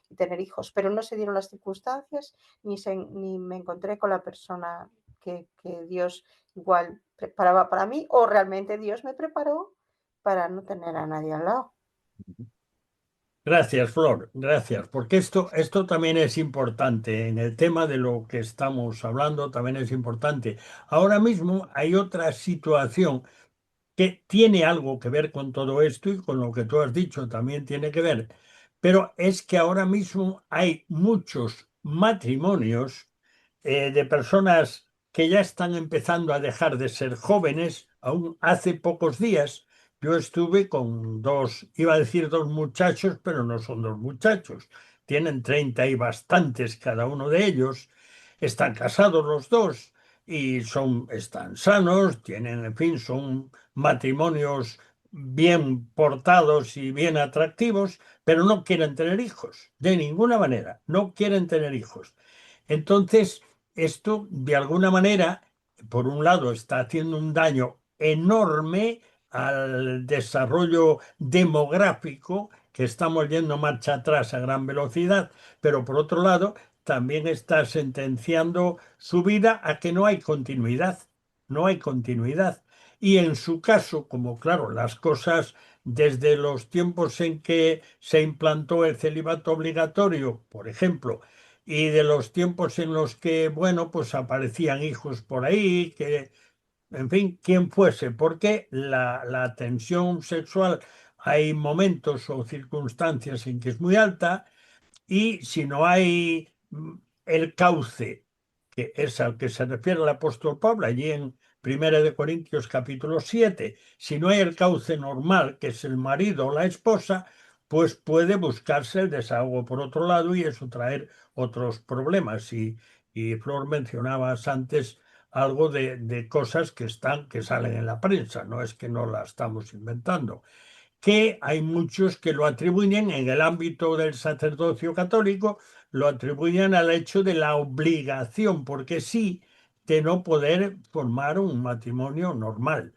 Speaker 3: y tener hijos, pero no se dieron las circunstancias ni me encontré con la persona que Dios igual preparaba para mí o realmente Dios me preparó para no tener a nadie al lado.
Speaker 1: Gracias, Flor, gracias, porque esto también es importante. En el tema de lo que estamos hablando también es importante. Ahora mismo hay otra situación que tiene algo que ver con todo esto y con lo que tú has dicho también tiene que ver. Pero es que ahora mismo hay muchos matrimonios de personas que ya están empezando a dejar de ser jóvenes. Aún hace pocos días yo estuve con dos, iba a decir dos muchachos, pero no son dos muchachos. Tienen 30 y bastantes cada uno de ellos. Están casados los dos y están sanos, tienen, en fin, son matrimonios bien portados y bien atractivos, pero no quieren tener hijos, de ninguna manera, no quieren tener hijos. Entonces, esto de alguna manera, por un lado, está haciendo un daño enorme al desarrollo demográfico, que estamos yendo marcha atrás a gran velocidad, pero por otro lado, también está sentenciando su vida a que no hay continuidad, no hay continuidad. Y en su caso, como claro, las cosas desde los tiempos en que se implantó el celibato obligatorio, por ejemplo, y de los tiempos en los que, bueno, pues aparecían hijos por ahí, que, en fin, quien fuese, porque la tensión sexual, hay momentos o circunstancias en que es muy alta, y si no hay el cauce, que es al que se refiere el apóstol Pablo allí en 1 capítulo 7, si no hay el cauce normal, que es el marido o la esposa, pues puede buscarse el desahogo por otro lado y eso traer otros problemas. Y Flor, mencionabas antes algo de cosas que salen en la prensa, no es que no la estamos inventando, que hay muchos que lo atribuyen en el ámbito del sacerdocio católico, lo atribuyen al hecho de la obligación, porque sí, de no poder formar un matrimonio normal.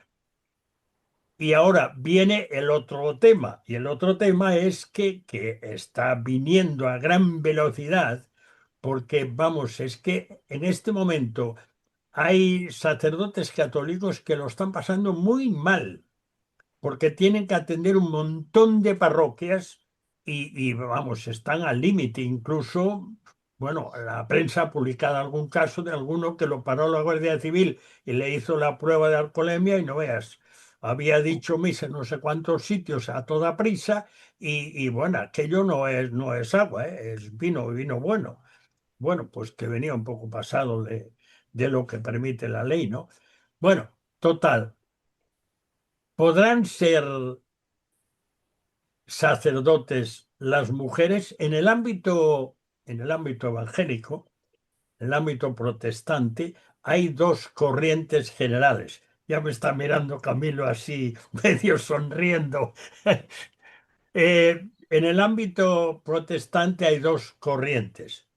Speaker 1: Y ahora viene el otro tema, y el otro tema es que está viniendo a gran velocidad, porque vamos, es que en este momento hay sacerdotes católicos que lo están pasando muy mal porque tienen que atender un montón de parroquias vamos, están al límite. Incluso, bueno, la prensa ha publicado algún caso de alguno que lo paró la Guardia Civil y le hizo la prueba de alcoholemia y no veas, había dicho misa en no sé cuántos sitios a toda prisa bueno, aquello no es agua, es vino bueno. Bueno, pues que venía un poco pasado de lo que permite la ley, ¿no? Bueno, total, podrán ser sacerdotes las mujeres en el ámbito evangélico, en el ámbito protestante, hay dos corrientes generales. Ya me está mirando Camilo así, medio sonriendo. En el ámbito protestante hay dos corrientes.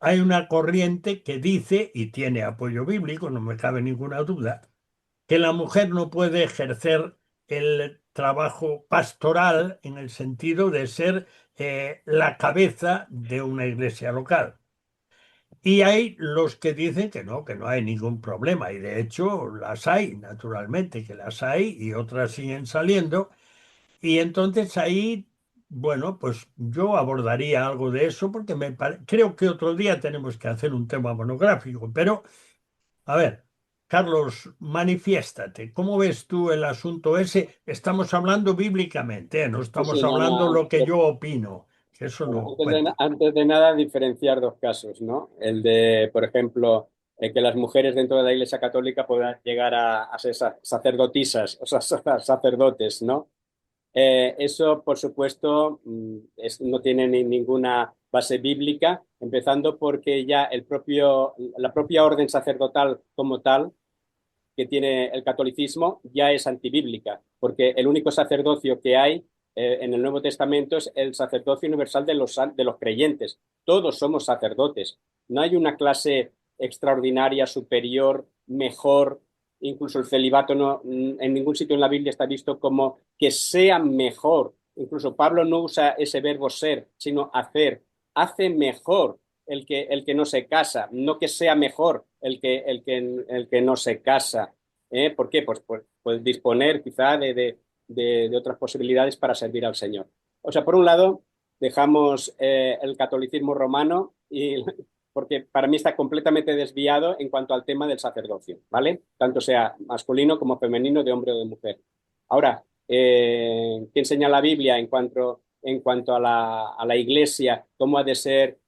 Speaker 1: Hay una corriente que dice, y tiene apoyo bíblico, no me cabe ninguna duda, que la mujer no puede ejercer el trabajo pastoral en el sentido de ser la cabeza de una iglesia local. Y hay los que dicen que no hay ningún problema, y de hecho las hay, naturalmente que las hay, y otras siguen saliendo. Y entonces ahí, bueno, pues yo abordaría algo de eso porque creo que otro día tenemos que hacer un tema monográfico, pero a ver, Carlos, manifiéstate. ¿Cómo ves tú el asunto ese? Estamos hablando bíblicamente, ¿eh? No
Speaker 4: Sí,
Speaker 1: estamos
Speaker 4: sí, no,
Speaker 1: hablando
Speaker 4: no.
Speaker 1: lo que yo opino, que eso
Speaker 4: Bueno,
Speaker 1: no cuenta.
Speaker 4: antes de nada, diferenciar dos casos, ¿no? El de, por ejemplo, que las mujeres dentro de la Iglesia Católica puedan llegar a ser sacerdotisas, o sea, sacerdotes, ¿no? Eso, por supuesto, no tiene ninguna base bíblica, empezando porque ya la propia orden sacerdotal como tal que tiene el catolicismo ya es antibíblica, porque el único sacerdocio que hay en el Nuevo Testamento es el sacerdocio universal de los creyentes. Todos somos sacerdotes. No hay una clase extraordinaria, superior, mejor. Incluso el celibato en ningún sitio en la Biblia está visto como que sea mejor. Incluso Pablo no usa ese verbo ser, sino hacer. Hace mejor el que no se casa, no que sea mejor el que no se casa. ¿Por qué? Pues disponer quizá de otras posibilidades para servir al Señor. O sea, por un lado, dejamos el catolicismo romano porque para mí está completamente desviado en cuanto al tema del sacerdocio, ¿vale? Tanto sea masculino como femenino, de hombre o de mujer. Ahora, ¿qué enseña la Biblia en cuanto en cuanto a la Iglesia, cómo ha de ser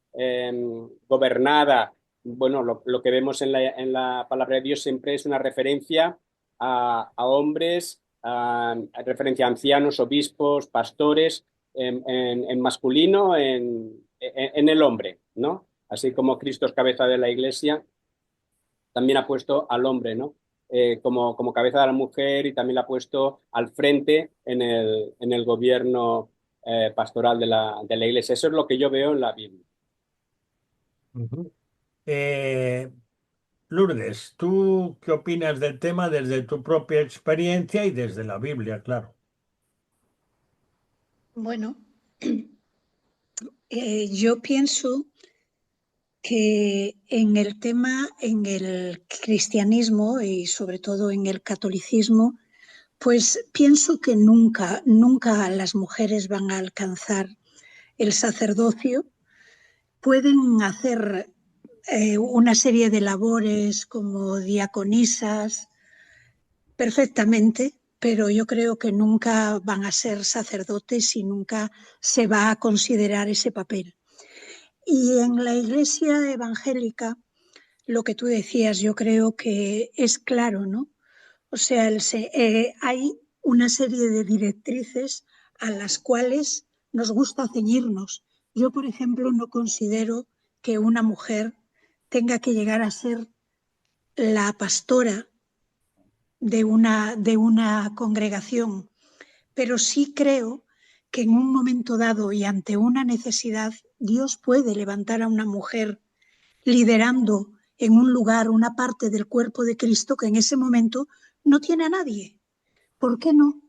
Speaker 4: gobernada. Bueno, lo que vemos en la palabra de Dios siempre es una referencia a hombres, referencia a ancianos, obispos, pastores, en masculino, en el hombre, ¿no? Así como Cristo es cabeza de la Iglesia, también ha puesto al hombre, ¿no? Como cabeza de la mujer, y también la ha puesto al frente en el gobierno pastoral de la Iglesia. Eso es lo que yo veo en la Biblia.
Speaker 1: Ujú. Eh, Lourdes, ¿tú qué opinas del tema desde tu propia experiencia y desde la Biblia, claro?
Speaker 5: Bueno, yo pienso que en el tema, en el cristianismo y sobre todo en el catolicismo, pues pienso que nunca las mujeres van a alcanzar el sacerdocio. Pueden hacer una serie de labores como diaconisas perfectamente, pero yo creo que nunca van a ser sacerdotes y nunca se va a considerar ese papel. Y en la iglesia evangélica, lo que tú decías, yo creo que es claro, ¿no? O sea, hay una serie de directrices a las cuales nos gusta ceñirnos. Yo, por ejemplo, no considero que una mujer tenga que llegar a ser la pastora de una congregación, pero sí creo que en un momento dado y ante una necesidad, Dios puede levantar a una mujer liderando en un lugar una parte del cuerpo de Cristo que en ese momento no tiene a nadie. ¿Por qué no?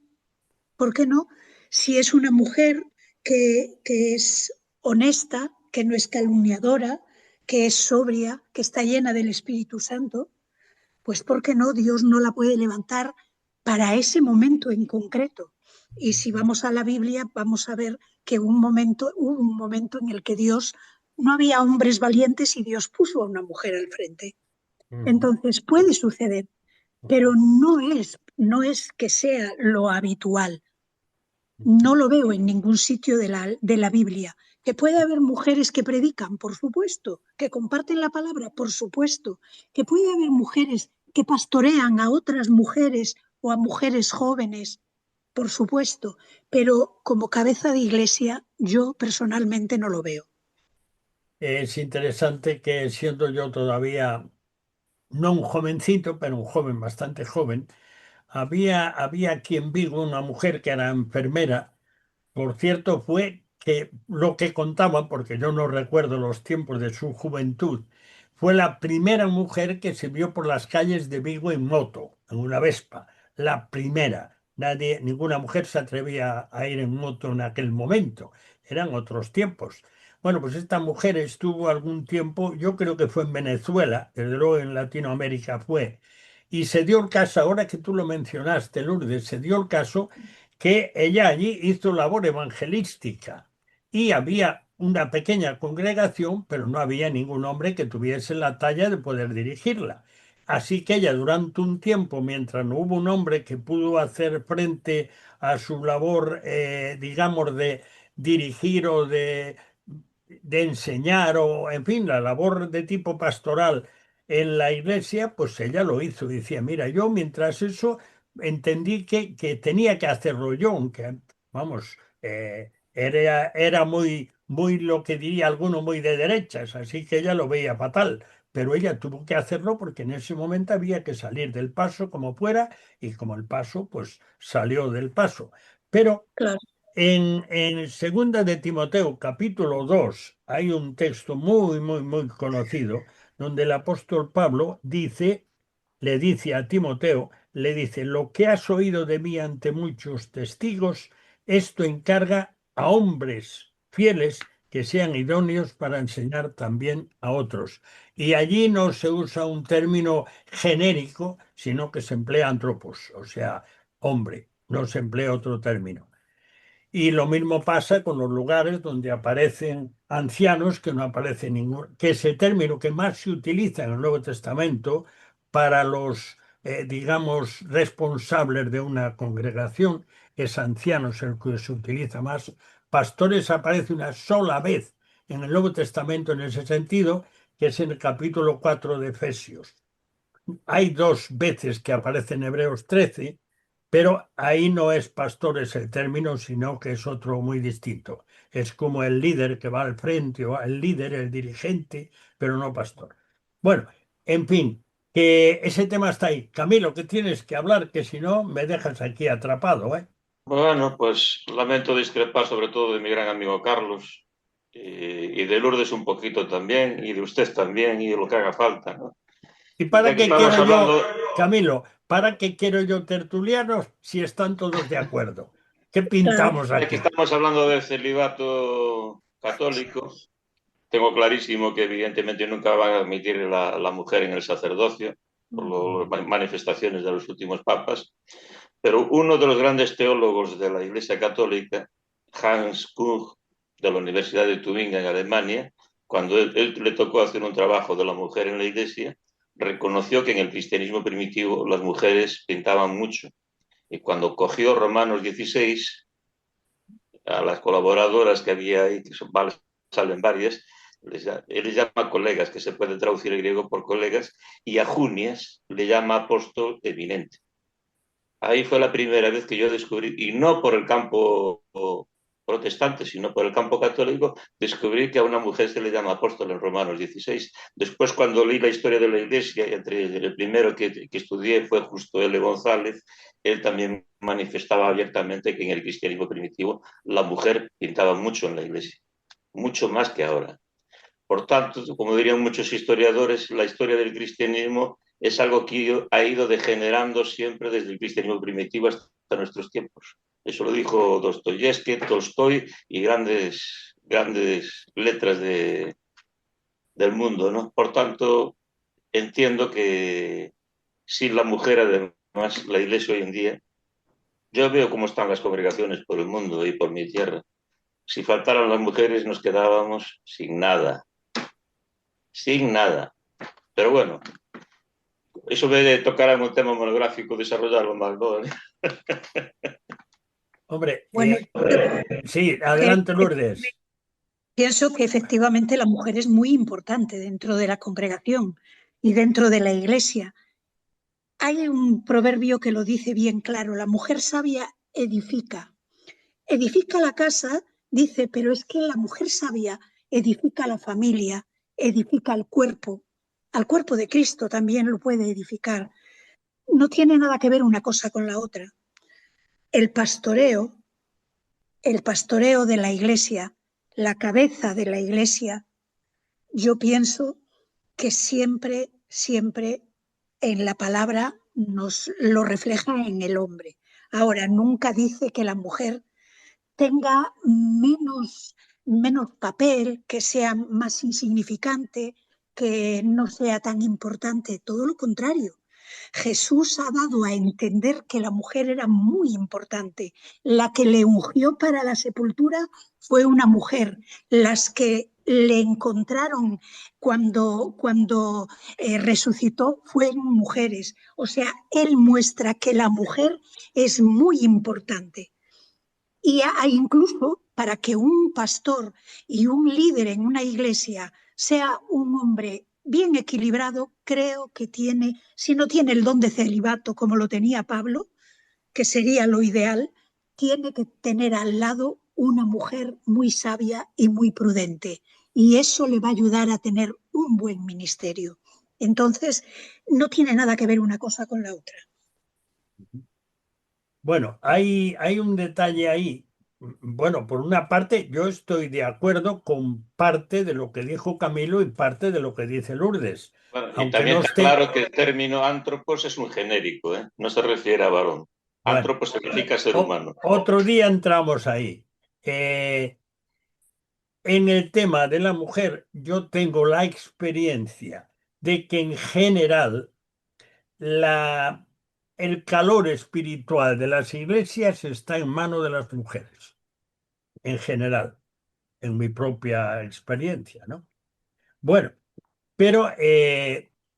Speaker 5: ¿Por qué no? Si es una mujer que es honesta, que no es calumniadora, que es sobria, que está llena del Espíritu Santo, pues ¿por qué no? Dios no la puede levantar para ese momento en concreto. Y si vamos a la Biblia, vamos a ver que hubo un momento en el que Dios no había hombres valientes y Dios puso a una mujer al frente. Entonces puede suceder, pero no es que sea lo habitual. No lo veo en ningún sitio de la Biblia. Que puede haber mujeres que predican, por supuesto, que comparten la palabra, por supuesto, que puede haber mujeres que pastorean a otras mujeres o a mujeres jóvenes, por supuesto, pero como cabeza de iglesia yo personalmente no lo veo.
Speaker 1: Es interesante que siendo yo todavía no un jovencito, pero un joven bastante joven, había aquí en Vigo una mujer que era enfermera. Por cierto, fue que lo que contaba, porque yo no recuerdo los tiempos de su juventud, fue la primera mujer que se vio por las calles de Vigo en moto, en una Vespa. La primera. Ninguna mujer se atrevía a ir en moto en aquel momento. Eran otros tiempos. Bueno, pues esta mujer estuvo algún tiempo, yo creo que fue en Venezuela, desde luego en Latinoamérica fue, y se dio el caso, ahora que tú lo mencionaste, Lourdes, se dio el caso que ella allí hizo labor evangelística y había una pequeña congregación, pero no había ningún hombre que tuviese la talla de poder dirigirla. Así que ella durante un tiempo, mientras no hubo un hombre que pudo hacer frente a su labor, digamos, de dirigir o de enseñar o, en fin, la labor de tipo pastoral en la iglesia, pues ella lo hizo. Decía, mira, yo mientras eso entendí que tenía que hacerlo yo, aunque, vamos, era muy lo que diría alguno, muy de derechas, así que ella lo veía fatal. Pero ella tuvo que hacerlo porque en ese momento había que salir del paso como fuera y como el paso, pues salió del paso. Pero
Speaker 5: Claro.
Speaker 1: en Segunda de Timoteo, capítulo 2 hay un texto muy conocido donde el apóstol Pablo le dice a Timoteo, le dice, lo que has oído de mí ante muchos testigos, esto encarga a hombres fieles que sean idóneos para enseñar también a otros. Y allí no se usa un término genérico, sino que se emplea antropos, o sea, hombre, no se emplea otro término. Y lo mismo pasa con los lugares donde aparecen ancianos, que no aparece ningún, que es el término que más se utiliza en el Nuevo Testamento para los, digamos, responsables de una congregación, es ancianos el que se utiliza más pastores aparece una sola vez en el Nuevo Testamento en ese sentido, que es en el capítulo 4 de Efesios. Hay 2 veces que aparece en Hebreos 13, pero ahí no es pastores el término, sino que es otro muy distinto. Es como el líder que va al frente, o el líder, el dirigente, pero no pastor. Bueno, en fin, que ese tema está ahí. Camilo, que tienes que hablar, que si no me dejas aquí atrapado, ¿eh?
Speaker 2: Bueno, pues lamento discrepar sobre todo de mi gran amigo Carlos y de Lourdes un poquito también y de usted también y de lo que haga falta, ¿no?
Speaker 1: ¿Y
Speaker 2: Ya
Speaker 1: para
Speaker 2: que
Speaker 1: qué
Speaker 2: estamos
Speaker 1: quiero
Speaker 2: hablando,
Speaker 1: yo, Camilo, para qué quiero yo tertulianos si están todos de acuerdo? ¿Qué
Speaker 5: Claro.
Speaker 1: pintamos
Speaker 2: ya que
Speaker 1: aquí?
Speaker 2: estamos hablando del celibato católico, tengo clarísimo que evidentemente nunca van a admitir la mujer en el sacerdocio por las manifestaciones de los últimos papas, pero uno de los grandes teólogos de la Iglesia Católica, Hans Kung, de la Universidad de Tübingen en Alemania, cuando él le tocó hacer un trabajo de la mujer en la Iglesia, reconoció que en el cristianismo primitivo las mujeres pintaban mucho. Y cuando cogió Romanos 16, a las colaboradoras que había ahí, que salen varias, él les llama colegas, que se puede traducir en griego por colegas, y a Junias le llama apóstol eminente. Ahí fue la primera vez que yo descubrí, y no por el campo protestante, sino por el campo católico, descubrí que a una mujer se le llama apóstol en Romanos 16. Después, cuando leí la historia de la Iglesia, entre el primero que estudié fue justo L. González, él también manifestaba abiertamente que en el cristianismo primitivo la mujer pintaba mucho en la Iglesia, mucho más que ahora. Por tanto, como dirían muchos historiadores, la historia del cristianismo es algo que ha ido degenerando siempre desde el cristianismo primitivo hasta nuestros tiempos. Eso lo dijo Dostoyevsky, Tolstoy y grandes letras del mundo, ¿no? Por tanto, entiendo que sin la mujer, además, la iglesia hoy en día, yo veo cómo están las congregaciones por el mundo y por mi tierra. Si faltaran las mujeres, nos quedábamos sin nada, sin nada. Pero bueno, eso me tocará en un tema monográfico desarrollarlo más, ¿no?
Speaker 1: Hombre,
Speaker 5: Bueno,
Speaker 1: sí,
Speaker 5: que-
Speaker 1: adelante, Lourdes.
Speaker 5: pienso que efectivamente la mujer es muy importante dentro de la congregación y dentro de la iglesia. Hay un proverbio que lo dice bien claro: la mujer sabia edifica. Edifica la casa, dice, pero es que la mujer sabia edifica la familia, edifica al cuerpo de Cristo también lo puede edificar. No tiene nada que ver una cosa con la otra. El pastoreo, el pastoreo de la iglesia, la cabeza de la iglesia, yo pienso que siempre, siempre en la palabra nos lo refleja en el hombre. Ahora, nunca dice que la mujer tenga menos papel, que sea más insignificante, que no sea tan importante, todo lo contrario. Jesús ha dado a entender que la mujer era muy importante. La que le ungió para la sepultura fue una mujer. Las que le encontraron cuando resucitó fueron mujeres. O sea, él muestra que la mujer es muy importante. Y incluso para que un pastor y un líder en una iglesia sea un hombre bien equilibrado, creo que tiene, si no tiene el don de celibato como lo tenía Pablo, que sería lo ideal, tiene que tener al lado una mujer muy sabia y muy prudente. Y eso le va a ayudar a tener un buen ministerio. Entonces, no tiene nada que ver una cosa con la otra.
Speaker 1: Bueno, hay un detalle ahí. Bueno, por una parte, yo estoy de acuerdo con parte de lo que dijo Camilo y parte de lo que dice Lourdes,
Speaker 2: Bueno, y
Speaker 1: aunque
Speaker 2: también
Speaker 1: no
Speaker 2: está
Speaker 1: esté.
Speaker 2: claro que el término antropos es un genérico, ¿eh? No se refiere a varón.
Speaker 1: Bueno,
Speaker 2: Antropos significa ser humano.
Speaker 1: otro día entramos ahí. En el tema de la mujer, yo tengo la experiencia de que en general la, el calor espiritual de las iglesias está en manos de las mujeres, en general, en mi propia experiencia, ¿no? Bueno, pero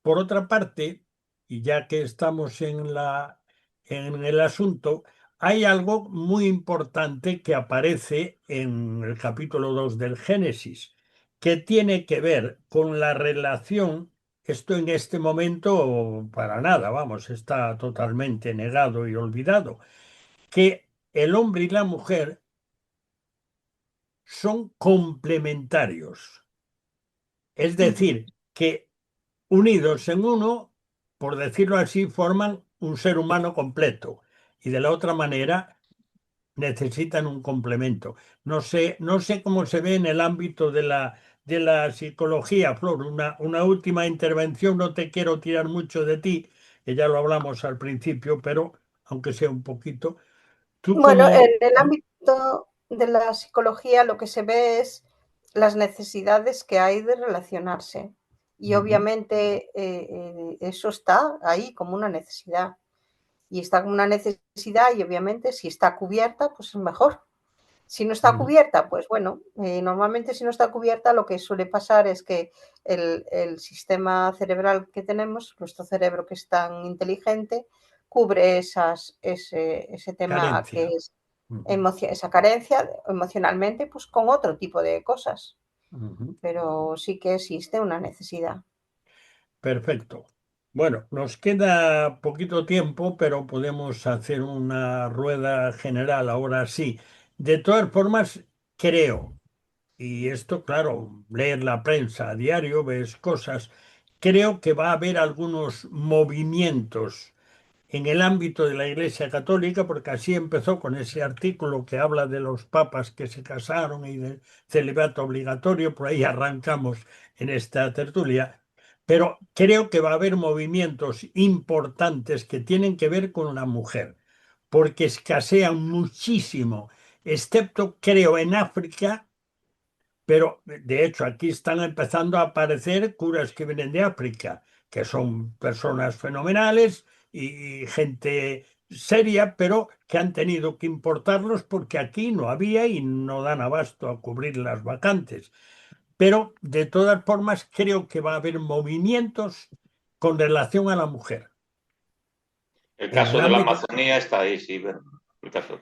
Speaker 1: por otra parte, y ya que estamos en el asunto, hay algo muy importante que aparece en el capítulo 2 del Génesis, que tiene que ver con la relación. Esto en este momento para nada, vamos, está totalmente negado y olvidado, que el hombre y la mujer son complementarios. Es decir, que unidos en uno, por decirlo así, forman un ser humano completo. Y de la otra manera necesitan un complemento. No sé cómo se ve en el ámbito de la psicología, Flor. Una última intervención, no te quiero tirar mucho de ti, que ya lo hablamos al principio, pero aunque sea un poquito, tú
Speaker 3: Bueno,
Speaker 1: como...
Speaker 3: en el ámbito de la psicología lo que se ve es las necesidades que hay de relacionarse. Y obviamente eso está ahí como una necesidad. Y está como una necesidad y obviamente si está cubierta, pues es mejor. Si no está cubierta, pues bueno, normalmente si no está cubierta lo que suele pasar es que el sistema cerebral que tenemos, nuestro cerebro que es tan inteligente, cubre ese tema que
Speaker 1: Carencia.
Speaker 3: es esa carencia emocionalmente, pues con otro tipo de cosas. Pero sí que existe una necesidad.
Speaker 1: Perfecto. Bueno, nos queda poquito tiempo, pero podemos hacer una rueda general ahora sí. De todas formas, creo, y esto, claro, leer la prensa a diario, ves cosas, creo que va a haber algunos movimientos en el ámbito de la Iglesia Católica, porque así empezó con ese artículo que habla de los papas que se casaron y del celibato obligatorio, por ahí arrancamos en esta tertulia, pero creo que va a haber movimientos importantes que tienen que ver con la mujer, porque escasean muchísimo, excepto creo en África, pero de hecho aquí están empezando a aparecer curas que vienen de África, que son personas fenomenales y gente seria, pero que han tenido que importarlos porque aquí no había y no dan abasto a cubrir las vacantes. Pero de todas formas creo que va a haber movimientos con relación a la mujer.
Speaker 2: El
Speaker 1: En el
Speaker 2: caso de la
Speaker 1: ámbito...
Speaker 2: Amazonía está ahí, sí, bueno, el caso.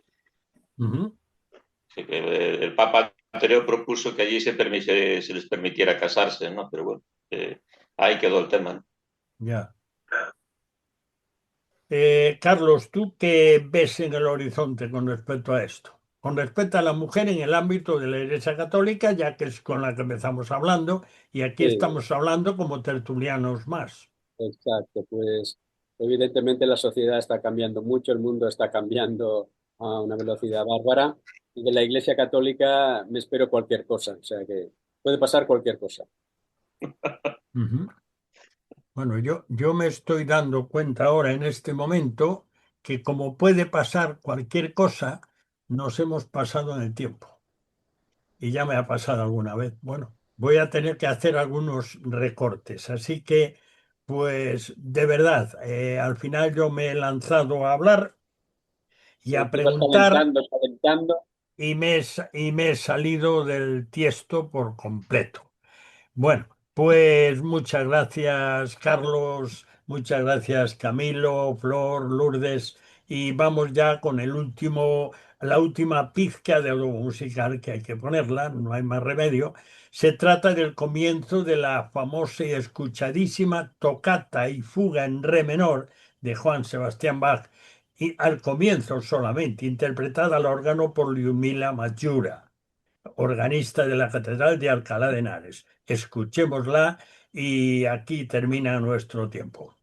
Speaker 1: Ujú,
Speaker 2: Sí, que el Papa anterior propuso que allí se les permitiera casarse, ¿no? Pero bueno, ahí quedó el tema, ¿no?
Speaker 1: ya. Carlos, ¿tú qué ves en el horizonte con respecto a esto? Con respecto a la mujer en el ámbito de la Iglesia Católica, ya que es con la que empezamos hablando, y aquí
Speaker 4: Sí,
Speaker 1: estamos hablando como tertulianos más.
Speaker 4: exacto. Pues evidentemente la sociedad está cambiando mucho, el mundo está cambiando a una velocidad bárbara y de la Iglesia Católica me espero cualquier cosa, o sea que puede pasar cualquier cosa.
Speaker 1: Ujú. Bueno, yo me estoy dando cuenta ahora en este momento que como puede pasar cualquier cosa, nos hemos pasado en el tiempo. Y ya me ha pasado alguna vez. Bueno, voy a tener que hacer algunos recortes. Así que, pues, de verdad, al final yo me he lanzado a hablar y a
Speaker 4: Tú vas
Speaker 1: preguntar
Speaker 4: calentando, calentando.
Speaker 1: y me he salido del tiesto por completo. Bueno, pues muchas gracias, Carlos, muchas gracias, Camilo, Flor, Lourdes, y vamos ya con la última pizca de algo musical que hay que ponerla, no hay más remedio. Se trata del comienzo de la famosa y escuchadísima Tocata y Fuga en Re menor de Juan Sebastián Bach, y al comienzo solamente, interpretada al órgano por Liudmila Majura, organista de la Catedral de Alcalá de Henares. Escuchémosla y aquí termina nuestro tiempo.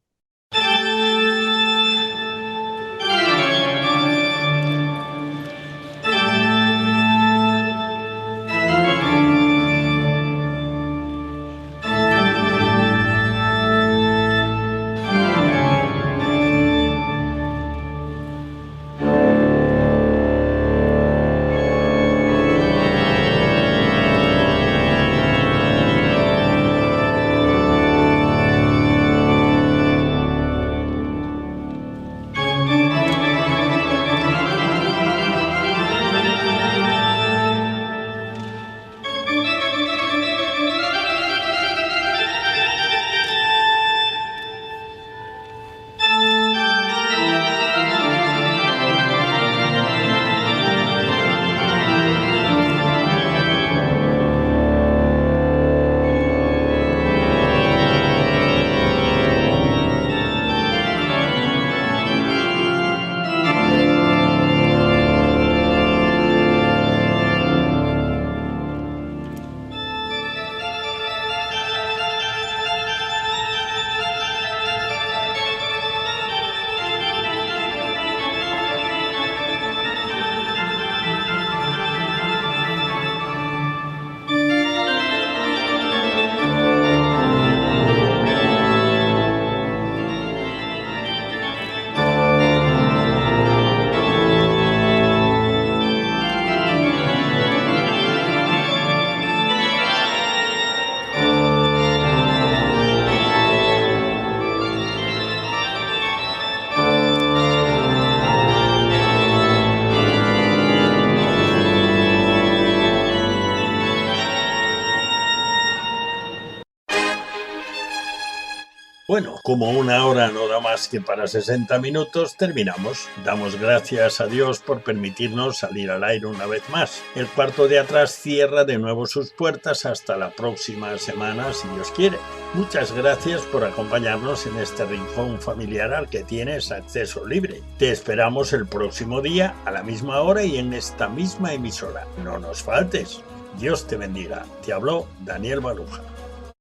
Speaker 1: Bueno, como una hora no da más que para 60 minutos, terminamos. Damos gracias a Dios por permitirnos salir al aire una vez más. El cuarto de atrás cierra de nuevo sus puertas hasta la próxima semana, si Dios quiere. Muchas gracias por acompañarnos en este rincón familiar al que tienes acceso libre. Te esperamos el próximo día, a la misma hora y en esta misma emisora. No nos faltes. Dios te bendiga. Te habló Daniel Baluja.